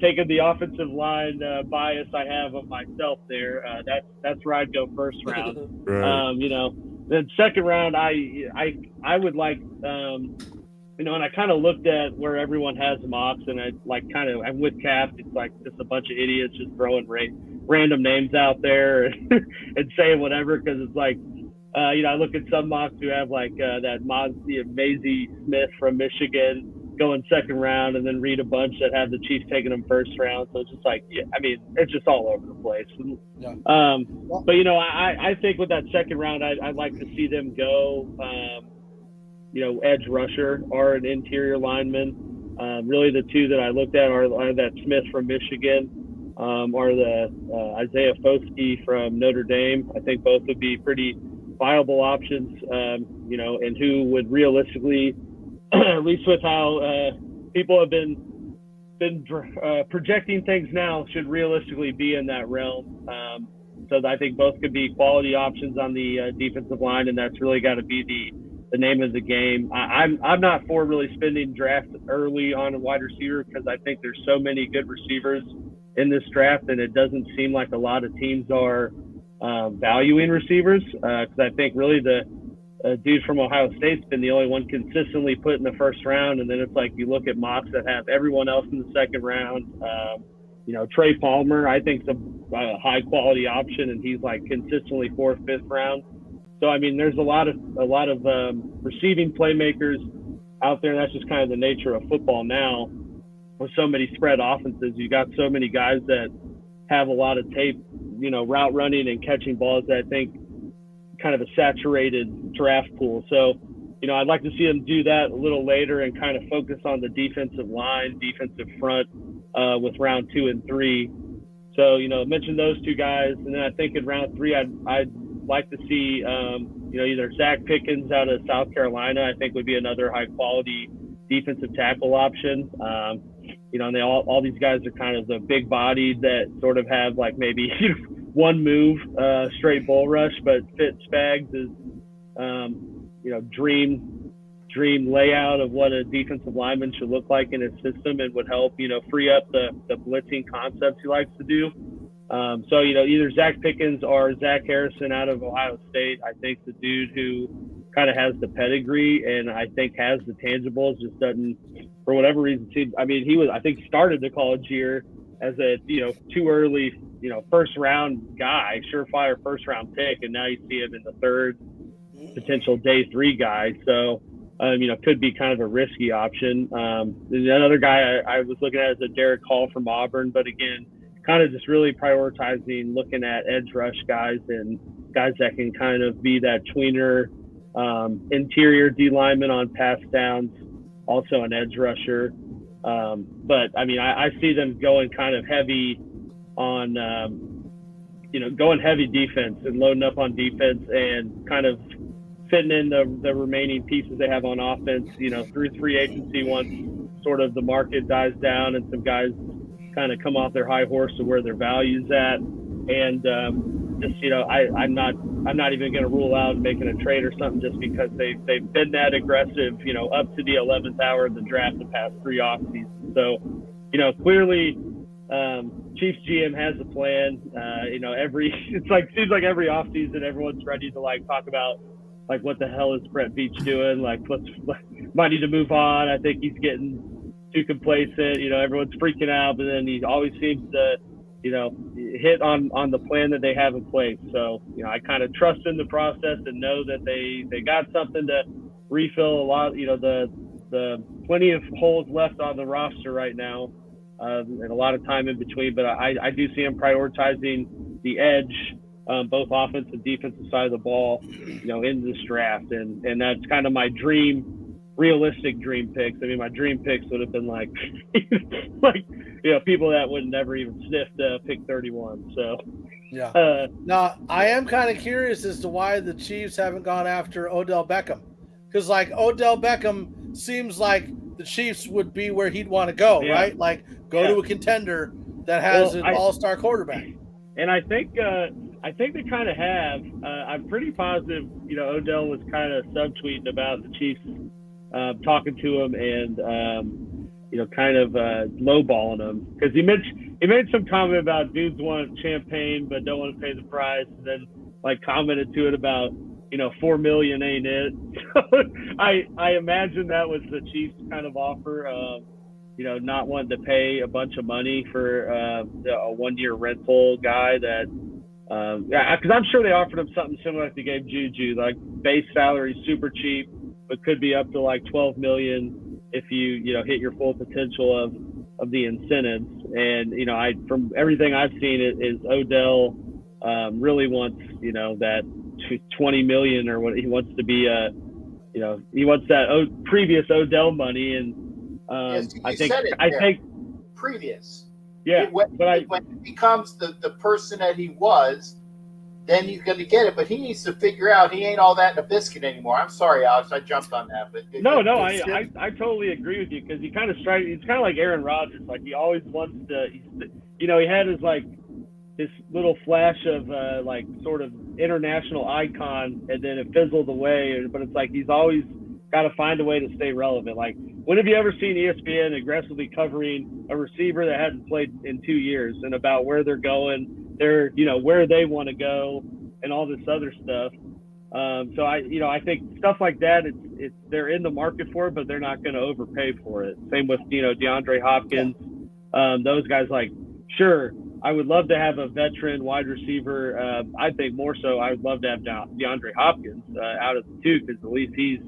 taking the offensive line bias I have of myself there, that's where I'd go first round. Right. Then second round, I would like, and I kind of looked at where everyone has mocks, and I'm with Cap. It's like just a bunch of idiots just throwing random names out there and saying whatever, because it's like, I look at some mocks who have like that Maisie Smith from Michigan going second round, and then read a bunch that have the Chiefs taking them first round. So it's just like, it's just all over the place. Yeah. But I think with that second round, I'd like to see them go, edge rusher or an interior lineman. Really, the 2 that I looked at are that Smith from Michigan or the Isaiah Foskey from Notre Dame. I think both would be pretty viable options, and who would realistically, at least with how people have been projecting things now, should realistically be in that realm. So I think both could be quality options on the defensive line, and that's really got to be the name of the game. I'm not for really spending draft early on a wide receiver because I think there's so many good receivers in this draft, and it doesn't seem like a lot of teams are valuing receivers. Because I think really the dude from Ohio State's been the only one consistently put in the first round, and then it's like you look at mocks that have everyone else in the second round. Trey Palmer, I think, is a high quality option, and he's like consistently 4th, 5th round. So I mean, there's a lot of receiving playmakers out there, and that's just kind of the nature of football now. With so many spread offenses, you got so many guys that have a lot of tape, route running and catching balls. That I think kind of a saturated draft pool. So, I'd like to see them do that a little later and kind of focus on the defensive line, defensive front with round 2 and 3. So, mention those two guys. And then I think in round 3, I'd like to see, either Zach Pickens out of South Carolina, I think would be another high quality defensive tackle option. And all these guys are kind of the big bodied that sort of have like maybe one move, straight bull rush, but Spags is, dream layout of what a defensive lineman should look like in his system, and would help, free up the blitzing concepts he likes to do. So, either Zach Pickens or Zach Harrison out of Ohio State. I think the dude who kind of has the pedigree and I think has the tangibles just doesn't, for whatever reason, I think started the college year as a, too early, first round guy, surefire first round pick. And now you see him in the 3rd potential day 3 guy. So, could be kind of a risky option. Another guy I was looking at is a Derek Hall from Auburn, but again, kind of just really prioritizing looking at edge rush guys and guys that can kind of be that tweener, interior D lineman on pass downs, also an edge rusher. But I see them going kind of heavy on, going heavy defense and loading up on defense and kind of fitting in the remaining pieces they have on offense, through free agency once sort of the market dies down and some guys kind of come off their high horse to where their value's at. And I'm not even going to rule out making a trade or something just because they've been that aggressive, up to the 11th hour of the draft the past 3 off seasons. So, clearly Chiefs GM has a plan. Seems like every off season everyone's ready to talk about what the hell is Brett Beach doing? Might need to move on. I think he's getting too complacent. Everyone's freaking out, but then he always seems to, hit on the plan that they have in place. So, I kind of trust in the process and know that they got something to refill a lot, the plenty of holes left on the roster right now, and a lot of time in between. But I do see them prioritizing the edge, both offensive and defensive side of the ball, in this draft. And that's kind of my realistic dream picks. My dream picks would have been people that would never even sniffed pick 31. So, yeah. Now, I am kind of curious as to why the Chiefs haven't gone after Odell Beckham. Because, Odell Beckham seems like the Chiefs would be where he'd want to go, right? Go to a contender that has an all-star quarterback. And I think they kind of have. I'm pretty positive, Odell was kind of subtweeting about the Chiefs talking to him and, kind of lowballing him. Because he made some comment about dudes want champagne but don't want to pay the price. And then, commented to it about, $4 million ain't it. So I imagine that was the Chiefs kind of offer of, not wanting to pay a bunch of money for a 1-year rental guy that, because I'm sure they offered him something similar like they gave Juju, base salary super cheap, but could be up to $12 million if you hit your full potential of the incentives. And from everything I've seen, is Odell really wants that $20 million or what he wants to be he wants that previous Odell money. And yes, I think previous. Yeah, when he becomes the person that he was, then he's going to get it. But he needs to figure out he ain't all that in a biscuit anymore. I'm sorry, Alex, I jumped on that. But I totally agree with you because he kind of strikes. He's kind of like Aaron Rodgers. Like he always wants to. He had his this little flash of like sort of international icon, and then it fizzled away. But it's like he's always got to find a way to stay relevant. Like, when have you ever seen ESPN aggressively covering a receiver that hasn't played in 2 years and about where they're going, where they want to go, and all this other stuff? So I think stuff like that, it's they're in the market for it, but they're not going to overpay for it. Same with DeAndre Hopkins, those guys. Like, sure, I would love to have a veteran wide receiver. I think more so, I would love to have DeAndre Hopkins out of the two, because at least he's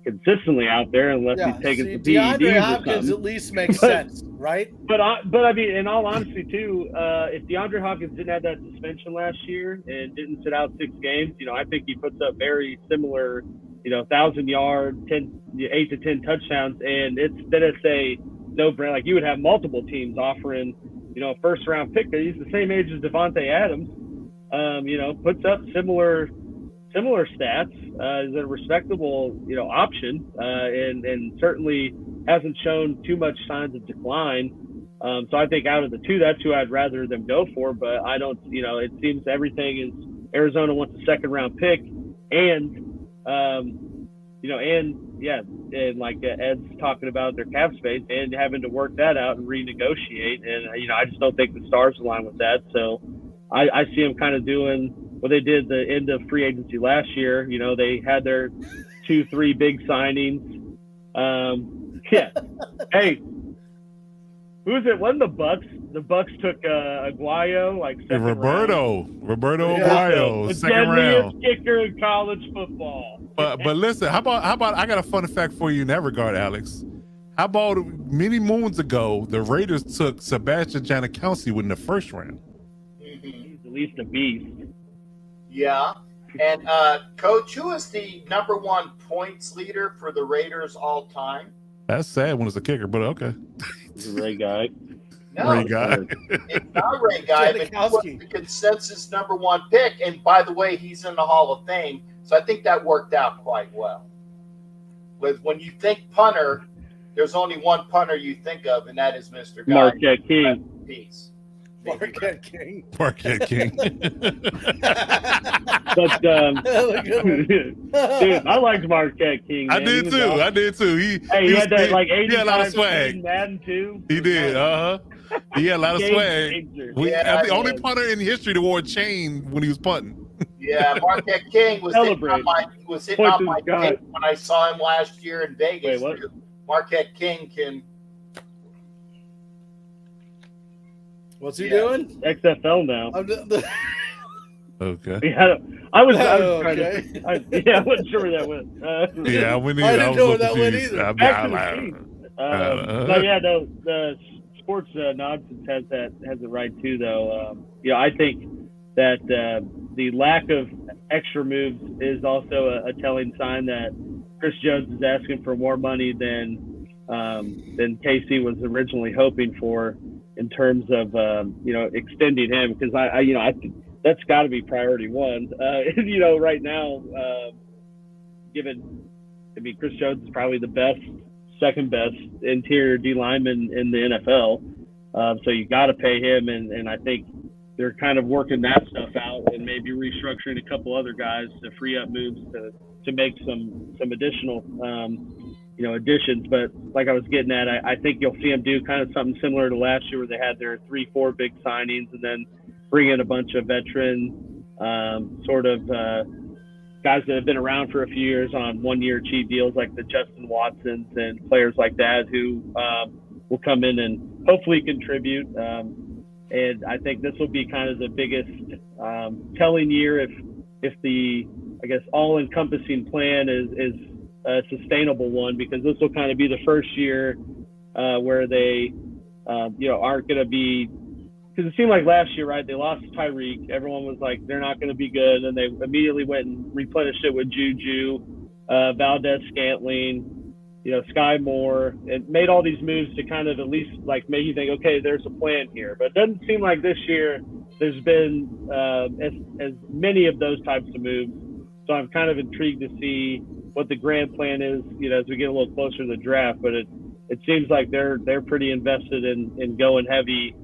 consistently out there, unless he's taking some PEDs DeAndre or Hopkins something. at least makes sense, right? But I mean, in all honesty, too, if DeAndre Hopkins didn't have that suspension last year and didn't sit out 6 games, I think he puts up very similar, 1,000-yard, 8 to 10 touchdowns, and it's a no-brainer. Like, you would have multiple teams offering, a first-round pick. He's the same age as Devontae Adams. Puts up similar stats, is a respectable, option, and certainly hasn't shown too much signs of decline. So I think out of the two, that's who I'd rather them go for. But I don't, it seems everything is Arizona wants a 2nd-round pick, and and like Ed's talking about their cap space and having to work that out and renegotiate. And I just don't think the stars align with that. So I see them kind of doing what they did the end of free agency last year. They had their 2-3 big signings. Hey, who is it? Wasn't the Bucks? The Bucks took Aguayo, like second Roberto Aguayo, the 2nd round kicker in college football. But listen, how about I got a fun fact for you in that regard, Alex. How about many moons ago, the Raiders took Sebastian Janikowski in the 1st round? He's at least a beast. Yeah. And Coach, who is the #1 points leader for the Raiders all time? That's sad when it's a kicker, but okay. He's a Ray Guy. No, Ray Guy. It's not Ray Guy, but he was the consensus #1 pick. And by the way, he's in the Hall of Fame, so I think that worked out quite well. When you think punter, there's only one punter you think of, and that is Mr. Guy. Marquette King. Peace. Marquette King. Marquette King. But dude, I liked Marquette King. Man. I did too. He had that like 85 he had a lot of swag. Madden too. He did. He had a lot of swag. The only punter in history that wore a chain when he was punting. Yeah, Marquette King was hitting on my tape when I saw him last year in Vegas. Wait, what? Marquette King can. What's he doing? XFL now. Okay. Yeah, I was okay. trying to. I wasn't sure where that went. I didn't know where that went either. But yeah, the sports nonsense has it right too, though. I think that the lack of extra moves is also a telling sign that Chris Jones is asking for more money than KC was originally hoping for in terms of extending him, because I think that's got to be priority one. Right now, Chris Jones is probably the second best interior D lineman in the NFL. So you got to pay him, and I think they're kind of working that stuff out and maybe restructuring a couple other guys to free up moves to make some additional additions. But like I was getting at, I think you'll see them do kind of something similar to last year, where they had their 3-4 big signings and then bring in a bunch of veteran guys that have been around for a few years on 1-year cheap deals, like the Justin Watsons and players like that, who will come in and hopefully contribute. And I think this will be kind of the biggest telling year if the, I guess, all-encompassing plan is a sustainable one, because this will kind of be the first year where they aren't going to be, because it seemed like last year, right, they lost Tyreek. Everyone was like, they're not going to be good, and they immediately went and replenished it with Juju, Valdez Scantling, Sky Moore, and made all these moves to kind of at least like make you think, okay, there's a plan here. But it doesn't seem like this year there's been as many of those types of moves. So I'm kind of intrigued to see what the grand plan is, as we get a little closer to the draft. But it seems like they're pretty invested in going heavy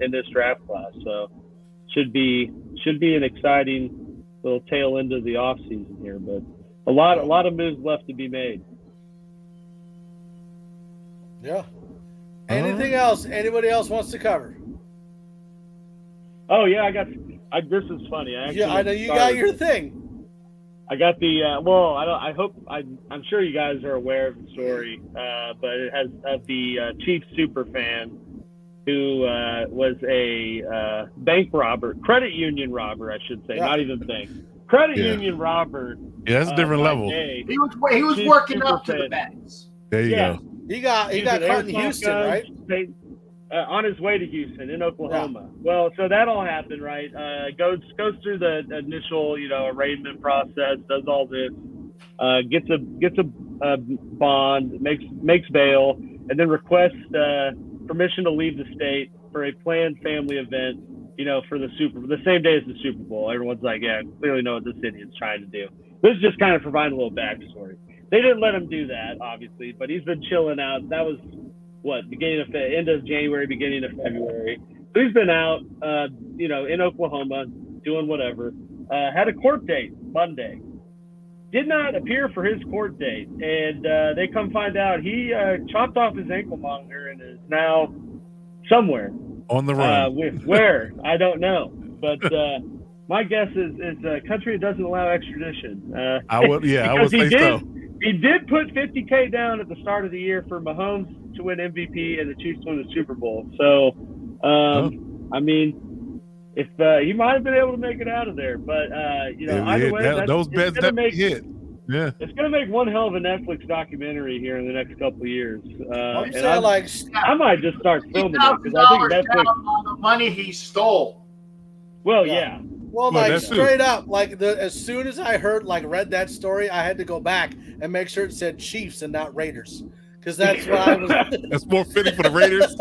in this draft class. So should be an exciting little tail end of the off season here. But a lot of moves left to be made. Yeah. Anything else? Anybody else wants to cover? Oh yeah, this is funny. I know you got your thing. I got the I'm sure you guys are aware of the story, but it has the Chiefs super fan who was a bank robber, credit union robber, I should say, not even bank, credit union robber. Yeah, that's a different level. He was working up to the banks. There you go. He got caught in Houston, right? On his way to Houston in Oklahoma. Yeah. Well, so that all happened, right? Goes through the initial, arraignment process, does all this, gets a bond, makes bail, and then requests permission to leave the state for a planned family event, for the same day as the Super Bowl. Everyone's like, yeah, clearly know what this idiot's trying to do. This is just kind of providing a little backstory. They didn't let him do that, obviously, but he's been chilling out. That was end of January, beginning of February. So he's been out, in Oklahoma doing whatever. Had a court date Monday. Did not appear for his court date, and they come find out he chopped off his ankle monitor and is now somewhere on the run. Where I don't know, but my guess is a country that doesn't allow extradition. I would say so. He did put $50K down at the start of the year for Mahomes to win MVP and the Chiefs to win the Super Bowl. So, I mean, if he might have been able to make it out of there, but either way, those bets that hit. Yeah, it's going to make one hell of a Netflix documentary here in the next couple of years. I might just start filming it because I think Netflix on the money he stole. Well, yeah. Well, straight up, as soon as I read that story, I had to go back and make sure it said Chiefs and not Raiders, because that's what I was. That's more fitting for the Raiders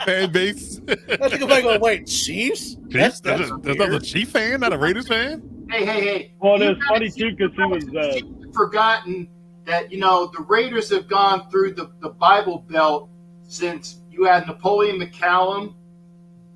fan base. I have to go back and go, wait, Chiefs? That's not a Chief fan, not a Raiders fan. Hey! Well, it's funny too because he was forgotten that the Raiders have gone through the Bible Belt since you had Napoleon McCallum,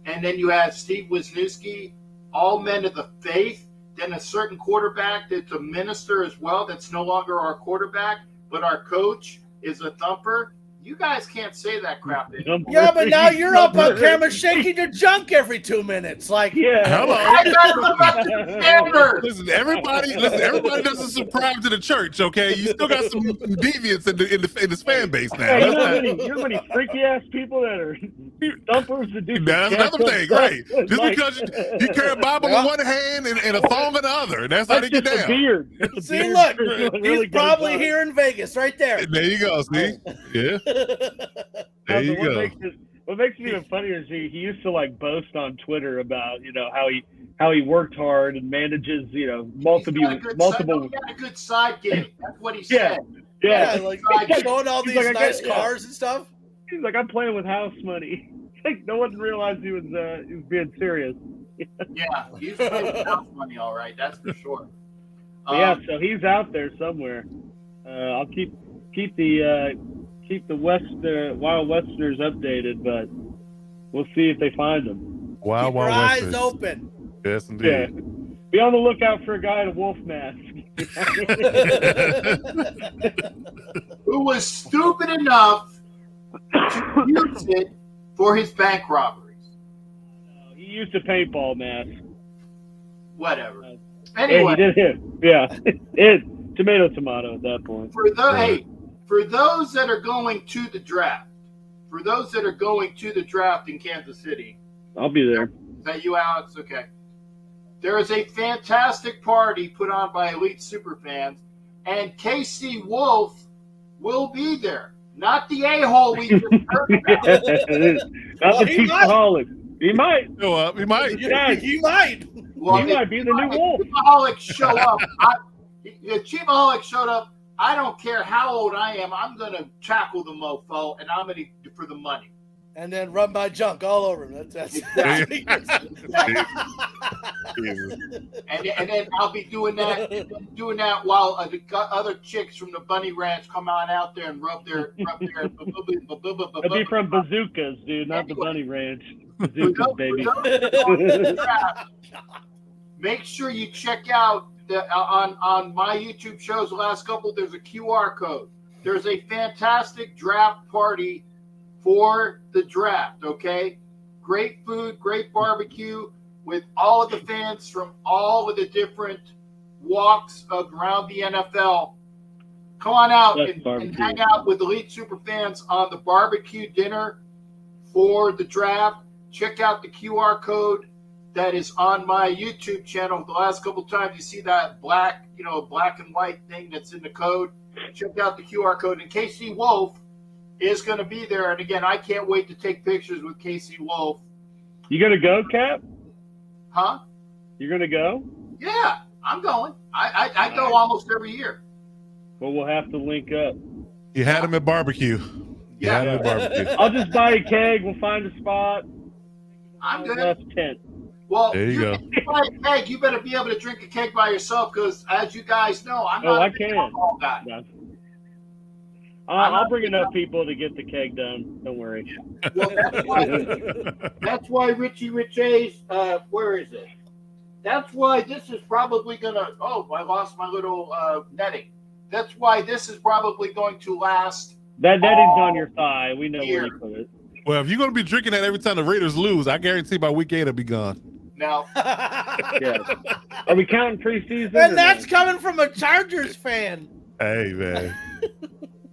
and then you had Steve Wisniewski. All men of the faith, then a certain quarterback that's a minister as well, that's no longer our quarterback, but our coach is a thumper. You guys can't say that crap anymore. Yeah, but now you're up on camera shaking your junk every 2 minutes. Hello. I gotta look up to the standard. Listen, everybody doesn't subscribe to the church, okay? You still got some deviants in this fan base now. Hey, you know many freaky ass people that are thumpers to do. That's another thing, right? Just because you carry a Bible in one hand and a thong in the other, that's how they get down. Beard. See, look, he's probably here in Vegas, right there. There you go. See, yeah. There you go. What makes it even funnier is he used to boast on Twitter about how he worked hard and manages multiple. He got a good side gig. That's what he said. Yeah, showing all these nice cars and stuff. He's like, I'm playing with house money. No one realized he was being serious. Yeah, he's playing with house money, all right. That's for sure. So he's out there somewhere. I'll keep the Wild Westerners updated, but we'll see if they find them. Keep your eyes open. Yes, indeed. Yeah. Be on the lookout for a guy in a wolf mask. Who was stupid enough to use it for his bank robberies. He used a paintball mask. Whatever. Anyway. Hey, he did hit. Yeah. Tomato at that point. For those that are going to the draft, in Kansas City. I'll be there. Is that you, Alex? Okay. There is a fantastic party put on by Elite Superfans, and KC Wolf will be there. Not the a-hole we just heard about. Not the Chiefaholic. He might. Show up. He might. He might. Well, he might be the new Wolf. Chiefaholic show up. The Chiefaholic showed up I don't care how old I am. I'm going to tackle the mofo, and I'm going to for the money. And then rub my junk all over him. That's Exactly. and then I'll be doing that while the other chicks from the Bunny Ranch come on out there and rub their. It'd be from Bazookas, dude, not the Bunny Ranch. Bazookas, baby. Make sure you check out on my YouTube shows. The last couple, there's a QR code. There's a fantastic draft party for the draft. Okay, great food, great barbecue with all of the fans from all of the different walks around the NFL. Come on out and hang out with Elite Super fans on the barbecue dinner for the draft. Check out the QR code that is on my YouTube channel. The last couple of times you see that black and white thing that's in the code. Check out the QR code. And KC Wolf is going to be there. And again, I can't wait to take pictures with KC Wolf. You going to go, Cap? Huh? You're going to go? Yeah, I'm going. I go almost every year. Well, we'll have to link up. You had him at barbecue. I'll just buy a keg. We'll find a spot. I'm good. Left tent. Well, there you go. If you buy a keg, you better be able to drink a keg by yourself because, as you guys know, I'm not I a big can. alcohol guy. No. I'll bring enough people to get the keg done. Don't worry. Well, that's why Richie Riche's, where is it? That's why this is probably going to, I lost my little netting. That's why this is probably going to last. That netting's on your thigh. We know where you put it. Well, if you're going to be drinking that every time the Raiders lose, I guarantee by week 8 it'll be gone. No. Yeah. Are we counting preseason? And that's coming from a Chargers fan. Hey, man.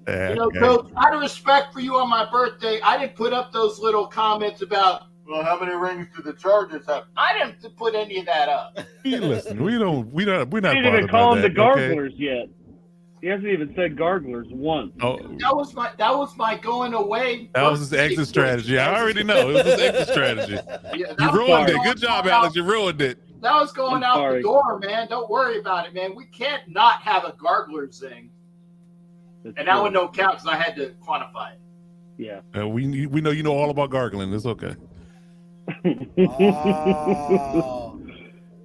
Coach, out of respect for you on my birthday, I didn't put up those little comments about, well, how many rings do the Chargers have? I didn't put any of that up. Hey, listen, we're not He didn't even call them the Garglers yet. He hasn't even said Garglers once. Oh, that was my going away. That was his exit strategy. I already know. It was his exit strategy. Yeah, you ruined it. Good job, Alex. You ruined it. That was going out the door, man. Don't worry about it, man. We can't not have a Garglers thing. And that one don't count because I had to quantify it. Yeah. We know you know all about gargling. It's okay. Oh.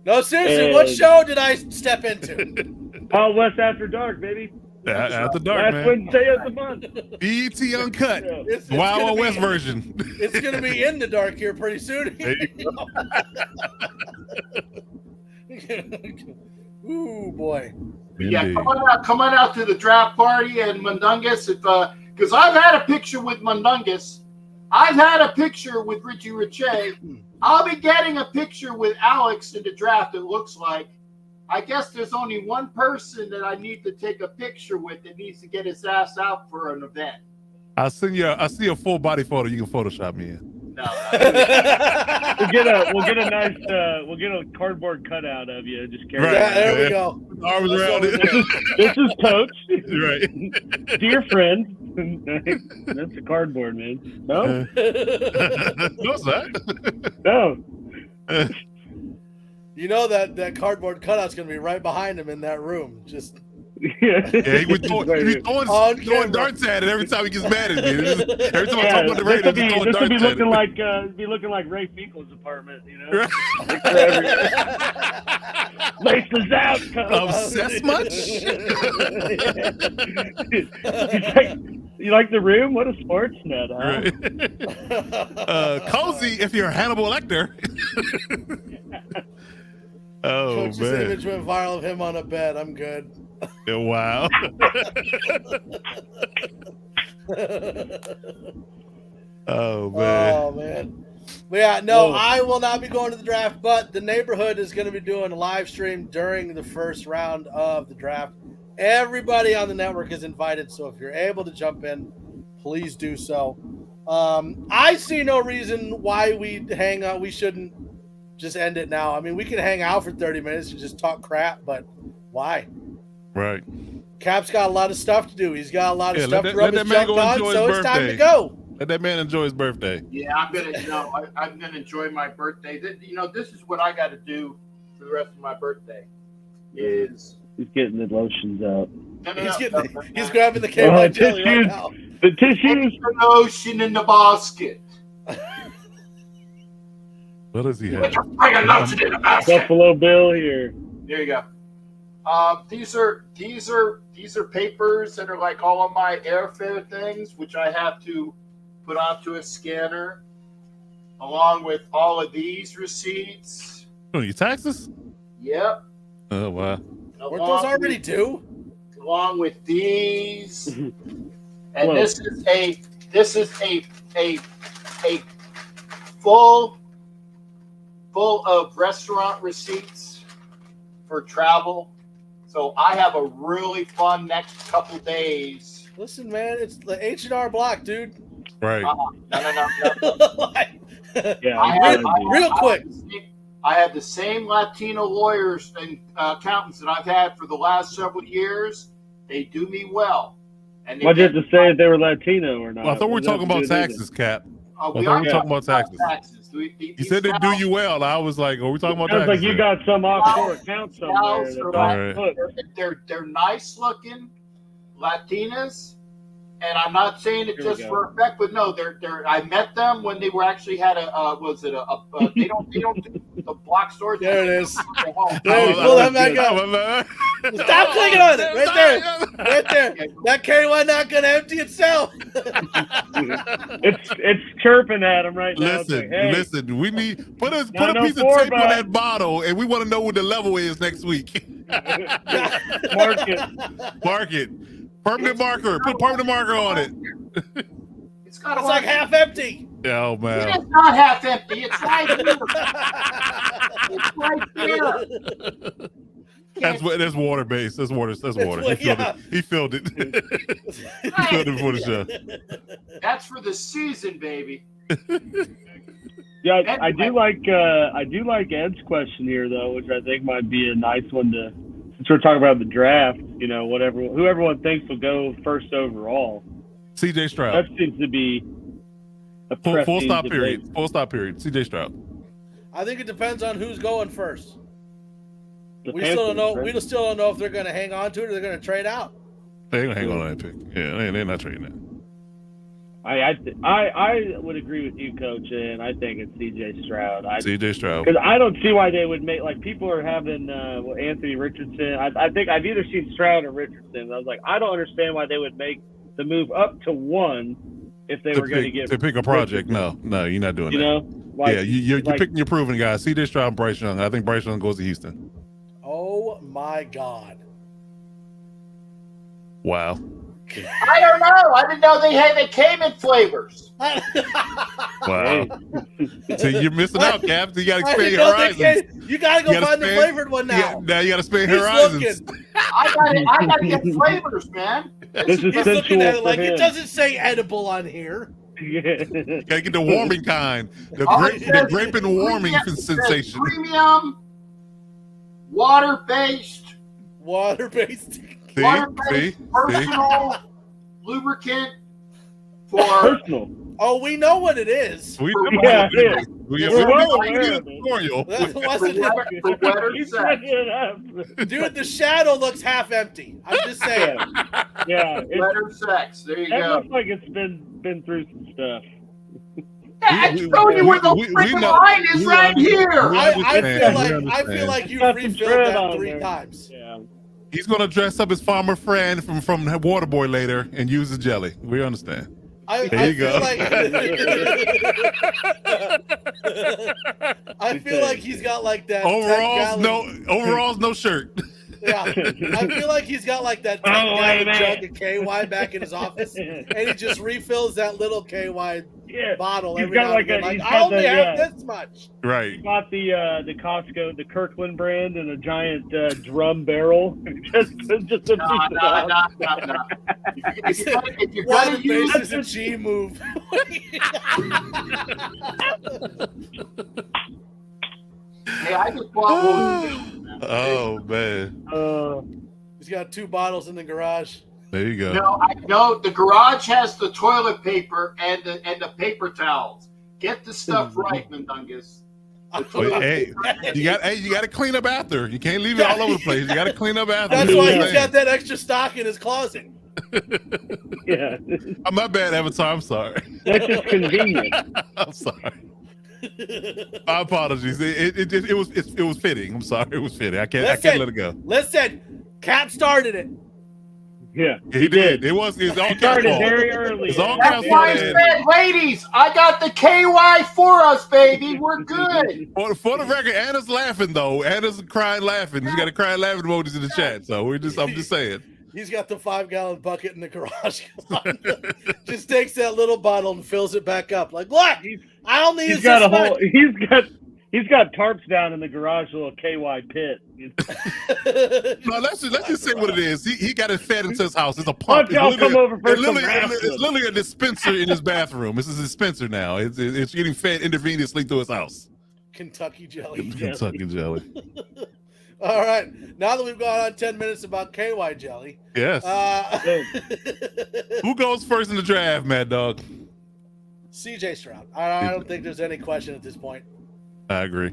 No, seriously, what show did I step into? All West After Dark, baby. After Dark, Last man. Wednesday of the month. BET Uncut. Yeah. It's Wild West version. It's going to be in the dark here pretty soon. Ooh, boy. Yeah, Indeed. come on out to the draft party and Mundungus. Because I've had a picture with Mundungus. I've had a picture with Richie Riche. I'll be getting a picture with Alex in the draft, it looks like. I guess there's only one person that I need to take a picture with that needs to get his ass out for an event. I'll see a full body photo. You can Photoshop me in. No. We'll get a cardboard cutout of you. Just carry Right. Yeah, there we go. Arms around it. This is Coach. Right. Dear friend. That's a cardboard, man. No? No, it's not. No. You know that cardboard cutout's going to be right behind him in that room. Just Yeah, he was throwing darts at it every time he gets mad at me. Every time I talk about the Raiders, he's throwing this darts would be at looking it. like Ray Feekle's apartment, you know. Laces out. Obsessed much? You like the room? What a sports nut, huh? Right. Cozy if you're Hannibal Lecter. Oh, Coach's man. image went viral of him on a bed. I'm good. Wow. Oh, man. Oh, man. But yeah, no, Whoa. I will not be going to the draft, but the neighborhood is going to be doing a live stream during the first round of the draft. Everybody on the network is invited, so if you're able to jump in, please do so. I see no reason why we hang out. We shouldn't just end it now. I mean, we can hang out for 30 minutes and just talk crap, but why? Right. Cap's got a lot of stuff to do. He's got a lot of Yeah, stuff let to rub that his man junk go on, enjoy so his it's time to birthday. go. Let that man enjoy his birthday. Yeah, I'm gonna enjoy my birthday. This is what I got to do for the rest of my birthday. Is He's getting the lotions out. He's grabbing the KY jelly right now. The tissues. The ocean in the basket. What does he have? Bring a lotion in the basket. Buffalo Bill here. There you go. These are papers that are like all of my airfare things, which I have to put onto a scanner, along with all of these receipts. Oh, your taxes? Yep. Oh wow. Weren't those already due? Along with these, and Whoa. this is a full of restaurant receipts for travel. So I have a really fun next couple days. Listen, man, it's the H&R Block, dude. Right. No. Yeah, Real quick. I have the same Latino lawyers and accountants that I've had for the last several years. They do me well. And why'd you have to say if they were Latino or not? Well, I thought we were talking about taxes, Cap. we I thought are we were talking about taxes. You said they do you well. I was like, are we talking about Sounds taxes? like you got some offshore account somewhere. They're nice looking Latinas, and I'm not saying it just for effect, but no, they're. I met them when they were actually had they don't do the block stores. There it is. Hey, pull that back up. Stop clicking on it. Right there. Right there. That KY not going to empty itself. It's chirping at him right now. Listen. We need put a piece of tape on that bottle, and we want to know what the level is next week. Mark it. Permanent marker. Put permanent marker on it. It's like half empty. Oh man. It's not half empty. It's right here. It's right here. That's water based. That's water. He filled it. He filled it before the show. That's for the season, baby. Yeah, I do like Ed's question here though, which I think might be a nice one to, since we're talking about the draft. You know, who everyone thinks will go first overall. CJ Stroud. That seems to be a full stop period. Full stop period. CJ Stroud. I think it depends on who's going first. The We still don't know. Panthers, We still don't know if they're going to hang on to it or they're going to trade out. They're gonna hang on to that pick. Yeah, they're not trading that. I would agree with you, Coach, and I think it's CJ Stroud. CJ Stroud. Because I don't see why they would make, like, people are having Anthony Richardson. I think I've either seen Stroud or Richardson. I was like, I don't understand why they would make the move up to one if they were going to get to pick a project. No, you're not doing that. You know, like, yeah, you're picking your proven guys. CJ Stroud and Bryce Young. I think Bryce Young goes to Houston. Oh my God! Wow. I don't know. I didn't know they came in flavors. Wow. So you're missing out, Cap. So you got to expand your horizons. You got to go find the flavored one now. Now you got to expand your horizons. I got to get flavors, man. This is He's looking at it like it him. doesn't say edible on here. You got to get the warming kind. The grape and warming sensation. Premium, water-based. Personal lubricant for personal. Oh, we know what it is. We Yeah, That wasn't it. Dude, the shadow looks half empty. I'm just saying. Yeah. Letter sex. There you That go. looks like it's been through some stuff. I told you where the freaking line is right here. I feel like you've refilled that 3 times. Yeah. He's going to dress up his farmer friend from Waterboy later and use the jelly. We understand. There you go. I feel like he's got like that. Overalls, no shirt. Yeah, I feel like he's got like that 10-gallon jug of KY back in his office, and he just refills that little KY bottle every now and then. I only have this much. Right. He bought the Costco, the Kirkland brand, in a giant drum barrel. just a If you're Water gonna use base is a G move. Hey, I just bought one. Oh man. He's got 2 bottles in the garage. There you go. No, I know the garage has the toilet paper and the paper towels. Get the stuff right, Mundungus. Hey, you got to clean up after. You can't leave it all over the place. You got to clean up after. That's why he's got that extra stock in his closet. Yeah. I'm not bad, Avatar. I'm sorry. That's just convenient. I'm sorry. My apologies. It was fitting. I'm sorry. It was fitting. I can't let it go. Listen, Cap started it. Yeah, he did. It was all started very early. It's all That's why I said, ladies, I got the KY for us, baby. We're good. For the record, Anna's laughing though. Anna's crying laughing. You got to cry laughing emojis in the chat. So I'm just saying. He's got the 5-gallon bucket in the garage. Just takes that little bottle and fills it back up. Like, look, I only use this much. He's got tarps down in the garage, little KY pit. No, let's just say what it is. He got it fed into his house. It's a pump. It's literally a dispenser in his bathroom. This is a dispenser now. It's getting fed intravenously through his house. Kentucky jelly. Kentucky jelly. All right. Now that we've gone on 10 minutes about KY jelly. Yes. Who goes first in the draft, Mad Dog? CJ Stroud. I don't think there's any question at this point. I agree.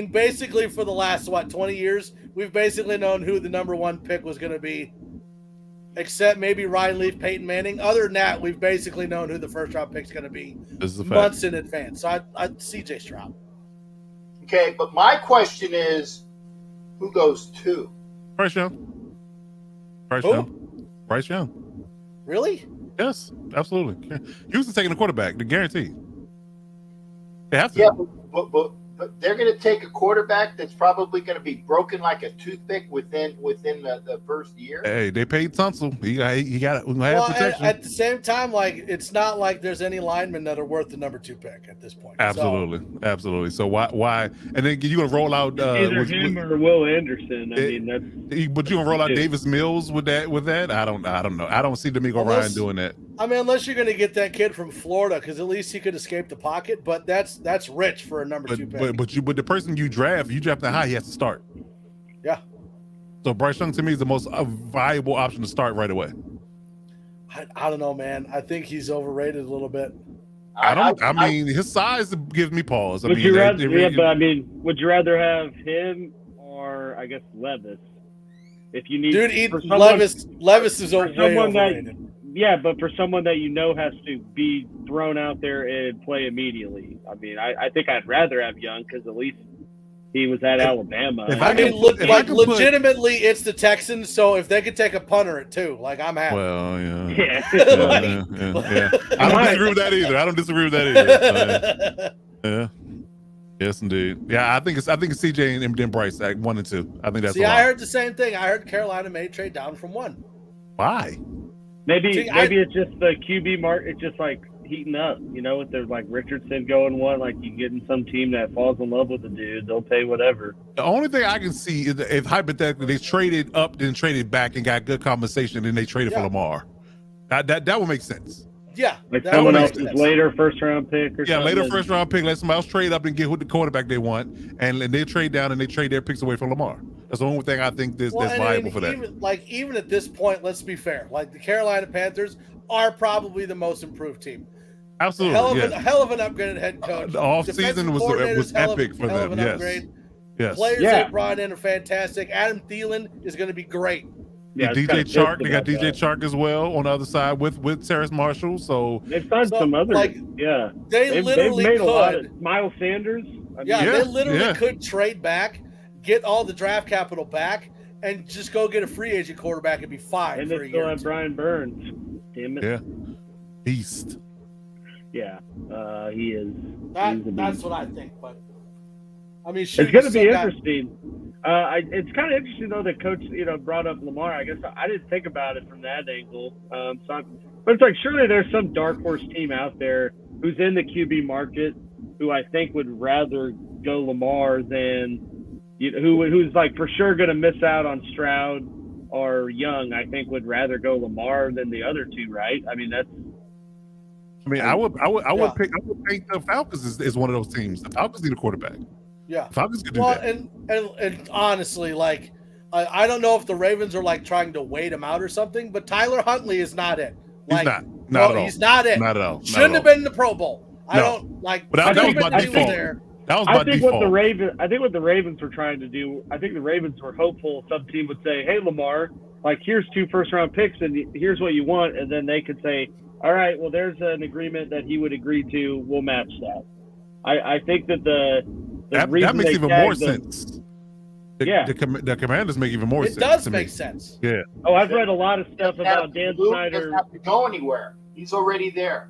Basically for the last, 20 years, we've basically known who the number one pick was going to be, except maybe Ryan Leaf, Peyton Manning. Other than that, we've basically known who the first-round pick is going to be months in advance. So I'd CJ Stroud. Okay, but my question is, who goes two? Bryce Young. Bryce Young. Really? Yes, absolutely. Houston's taking a quarterback, the guarantee. They have to. Yeah, but they're going to take a quarterback that's probably going to be broken like a toothpick within the first year. Hey, they paid Tunsil. He got protection. At the same time, it's not like there's any linemen that are worth the number 2 pick at this point. Absolutely. So why? And then you're gonna roll out either him or Will Anderson. But you gonna roll out Davis Mills with that? I don't know. I don't see D'Amico Ryan doing that. I mean, unless you're gonna get that kid from Florida, because at least he could escape the pocket. But that's rich for a number 2 pick. But the person you draft that high, he has to start. Yeah. So Bryce Young to me is the most viable option to start right away. I don't know, man. I think he's overrated a little bit. I mean, his size gives me pause. Would you rather have him or I guess Levis? If you need, Levis is overrated. Yeah, but for someone that has to be thrown out there and play immediately. I mean, I think I'd rather have Young because at least he was at Alabama. Legitimately, it's the Texans. So if they could take a punter at 2, I'm happy. Well, yeah. I don't disagree with that either. Yeah. Yes, indeed. Yeah, I think it's CJ and then Bryce at 1 and 2. I think that's. I heard the same thing. I heard Carolina may trade down from 1. Why? Maybe it's just the QB market. It's just heating up, with their Richardson going 1, you get in some team that falls in love with the dude, they'll pay whatever. The only thing I can see is if hypothetically they traded up, then traded back and got good compensation, and they traded for Lamar. That would make sense. Yeah, someone else's later first-round pick or something. Yeah, later first-round pick. Let somebody else trade up and get who the quarterback they want, and they trade down and they trade their picks away from Lamar. That's the only thing I think that's viable for that. Even at this point, let's be fair. The Carolina Panthers are probably the most improved team. Absolutely, hell of an upgraded head coach. The offseason was epic for them. Yes. Players they brought in are fantastic. Adam Thielen is going to be great. Yeah, DJ Chark. They got DJ Chark as well on the other side with Terrace Marshall. So they've signed some other. They literally made could. A lot of Miles Sanders. They literally could trade back, get all the draft capital back, and just go get a free agent quarterback and be fine. And they still have Brian Burns. Damn it. Yeah. Beast. Yeah, he is. That's what I think. But I mean, it's going to be interesting. It's kind of interesting though that coach, brought up Lamar. I guess I didn't think about it from that angle. But it's surely there's some dark horse team out there who's in the QB market who I think would rather go Lamar than who's for sure going to miss out on Stroud or Young. I think would rather go Lamar than the other two, right? I mean I would think the Falcons is one of those teams. The Falcons need a quarterback. Yeah, Falcons could do that. And honestly, I don't know if the Ravens are trying to wait him out or something, but Tyler Huntley is not it. He's not at all. He's not it. Not at all. Shouldn't have been in the Pro Bowl. No. I don't like. But that was my default. That was I by think default. what the Ravens were trying to do. I think the Ravens were hopeful some team would say, "Hey, Lamar, like here's 2 first-round picks, and here's what you want," and then they could say, "All right, well, there's an agreement that he would agree to. We'll match that." I think that that makes even more sense. The Commanders make even more sense. It does to make me. sense. Yeah. Oh, I've read a lot of stuff about Dan Luke Snyder. doesn't have to go anywhere. He's already there.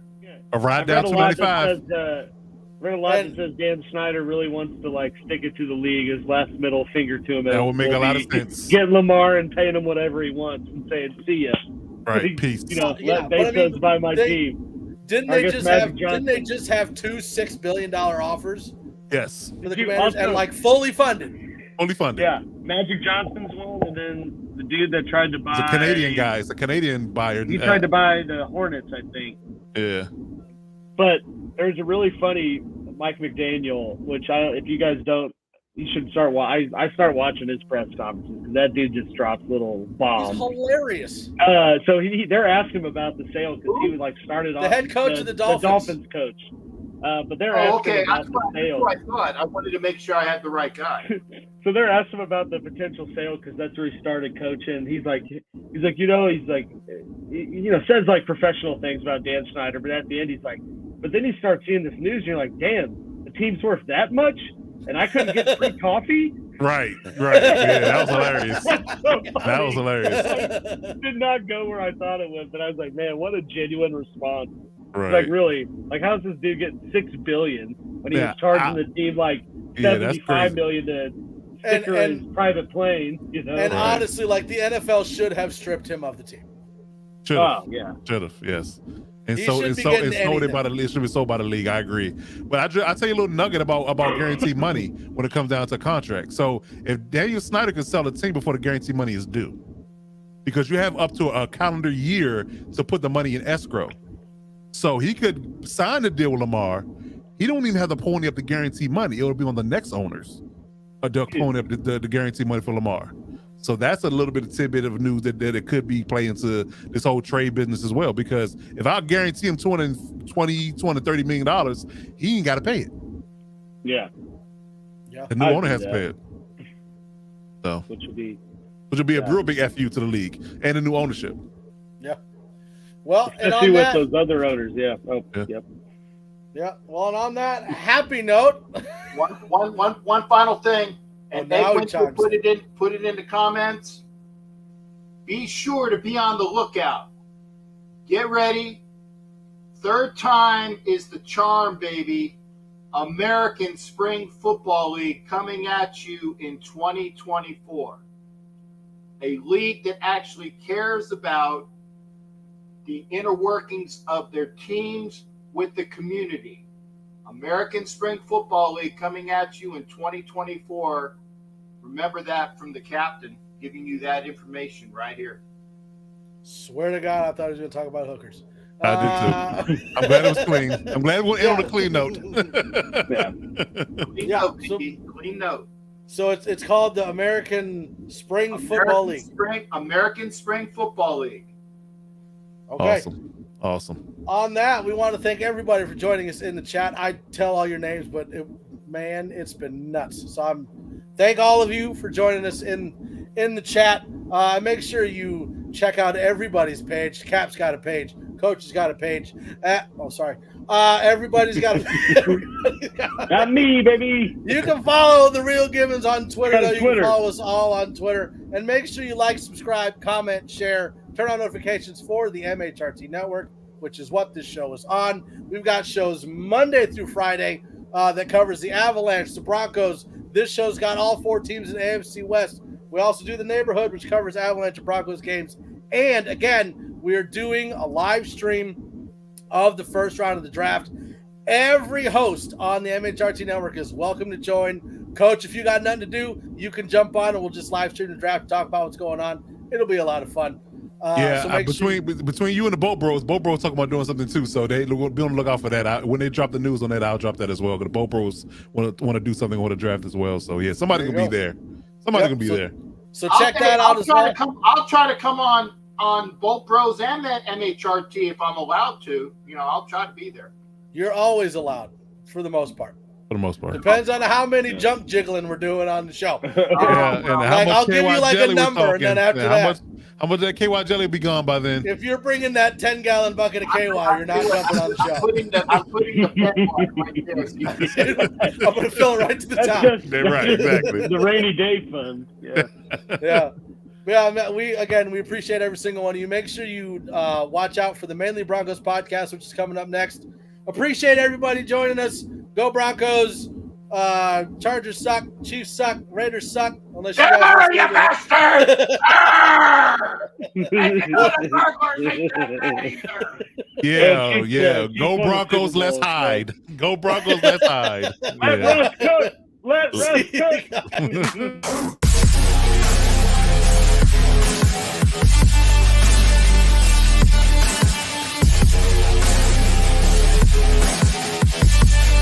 A ride I've down read a lot 295. that says Dan Snyder really wants to like stick it to the league, his last middle finger to him. That would make a lot of sense. Get Lamar and paying him whatever he wants and saying, "See ya." Right. Peace. You know, Yeah, by my team. Didn't they just have 2 $6 billion offers Yes. for the Commanders and like fully funded? Fully funded. Yeah, Magic Johnson's one, and then the dude that tried to buy It's a Canadian guy. It's a Canadian buyer. He tried to buy the Hornets, I think. Yeah. But there's a really funny Mike McDaniel, which if you guys don't, you should start. I start watching his press conferences because that dude just drops little bombs. He's hilarious. So they're asking him about the sale because he was like started off the head coach of the Dolphins. The Dolphins coach. But they're asking him about the sale. That's what I thought. I wanted to make sure I had the right guy. So they're asking him about the potential sale because that's where he started coaching. He's like, you know, says like professional things about Dan Snyder, but at the end he's like, but then you start seeing this news and you're like, damn, the team's worth that much, and I couldn't get free coffee. Right. Yeah, that was hilarious. That was hilarious. Like, did not go where I thought it was, but I was like, man, what a genuine response. Right. Like really, like how's this dude getting $6 billion when he was charging the team like $75 million to sticker his private plane? You know, and honestly, like the NFL should have stripped him of the team. Should have. Oh, yeah. Should have. Yes. And He so shouldn't it's be so getting it's sold anything. by the league. It should be sold by the league. I agree. But I tell you a little nugget about guaranteed money when it comes down to contract. So if Daniel Snyder could sell a team before the guaranteed money is due, because you have up to a calendar year to put the money in escrow. So he could sign the deal with Lamar. He don't even have to pony up the guaranteed money. It'll be on the next owners. They'll pony up the guaranteed money for Lamar. So that's a little bit of tidbit of news that it could be playing into this whole trade business as well. Because if I guarantee him $230 million, he ain't got to pay it. Yeah. The new owner has to pay it. So which would be a real big FU to the league and the new ownership. Yeah. Well, and especially on with that, those other owners, yeah. Oh, yeah. Yep. Yeah. Well, and on that happy note, one final thing, and now they put it in the comments. Be sure to be on the lookout. Get ready. Third time is the charm, baby. American Spring Football League coming at you in 2024. A league that actually cares about the inner workings of their teams with the community. American Spring Football League coming at you in 2024. Remember that from the captain, giving you that information right here. Swear to God, I thought he was going to talk about hookers. I did too. I'm glad it was clean. I'm glad we'll end on a clean note. Clean note. So it's called the American Spring Football League. American Spring Football League. Okay. Awesome. On that, we want to thank everybody for joining us in the chat. I tell all your names, but it's been nuts. So thank all of you for joining us in the chat. Make sure you check out everybody's page. Cap's got a page. Coach has got a page. Everybody's got a page. Not me, baby. You can follow The Real Gibbons on Twitter. You can follow us all on Twitter. And make sure you like, subscribe, comment, share, turn on notifications for the MHRT Network, which is what this show is on. We've got shows Monday through Friday that covers the Avalanche, the Broncos. This show's got all 4 teams in the AFC West. We also do the Neighborhood, which covers Avalanche and Broncos games. And again, we are doing a live stream of the first round of the draft. Every host on the MHRT Network is welcome to join. Coach, if you got nothing to do, you can jump on and we'll just live stream the draft and talk about what's going on. It'll be a lot of fun. Between you and the Boat Bros talking about doing something too, so they be on the lookout for that. When they drop the news on that, I'll drop that as well. Because the Boat Bros want to do something with the draft as well. So yeah, somebody can be there. Somebody can be there. So check that out as well. I'll try to come on Boat Bros and that MHRT if I'm allowed to. I'll try to be there. You're always allowed, for the most part. for the most part. Depends on how many junk jiggling we're doing on the show. Yeah, and how Like, much I'll give you KY like a jelly we number, and talking. then after Yeah, that, how much that KY jelly be gone by then? if you're bringing that 10-gallon bucket of KY, you're not jumping on the I'm show. putting the pen mark right there. I'm gonna fill it right to the That's top. just Right, exactly. the rainy day fund. Yeah. Yeah, we appreciate every single one of you. Make sure you watch out for the Mainly Broncos podcast, which is coming up next. Appreciate everybody joining us. Go Broncos. Chargers suck. Chiefs suck. Raiders suck. Unless you guys Yeah. Go Broncos, let's hide. Go Broncos, let's hide. Let Russ cook. Let Russ cook.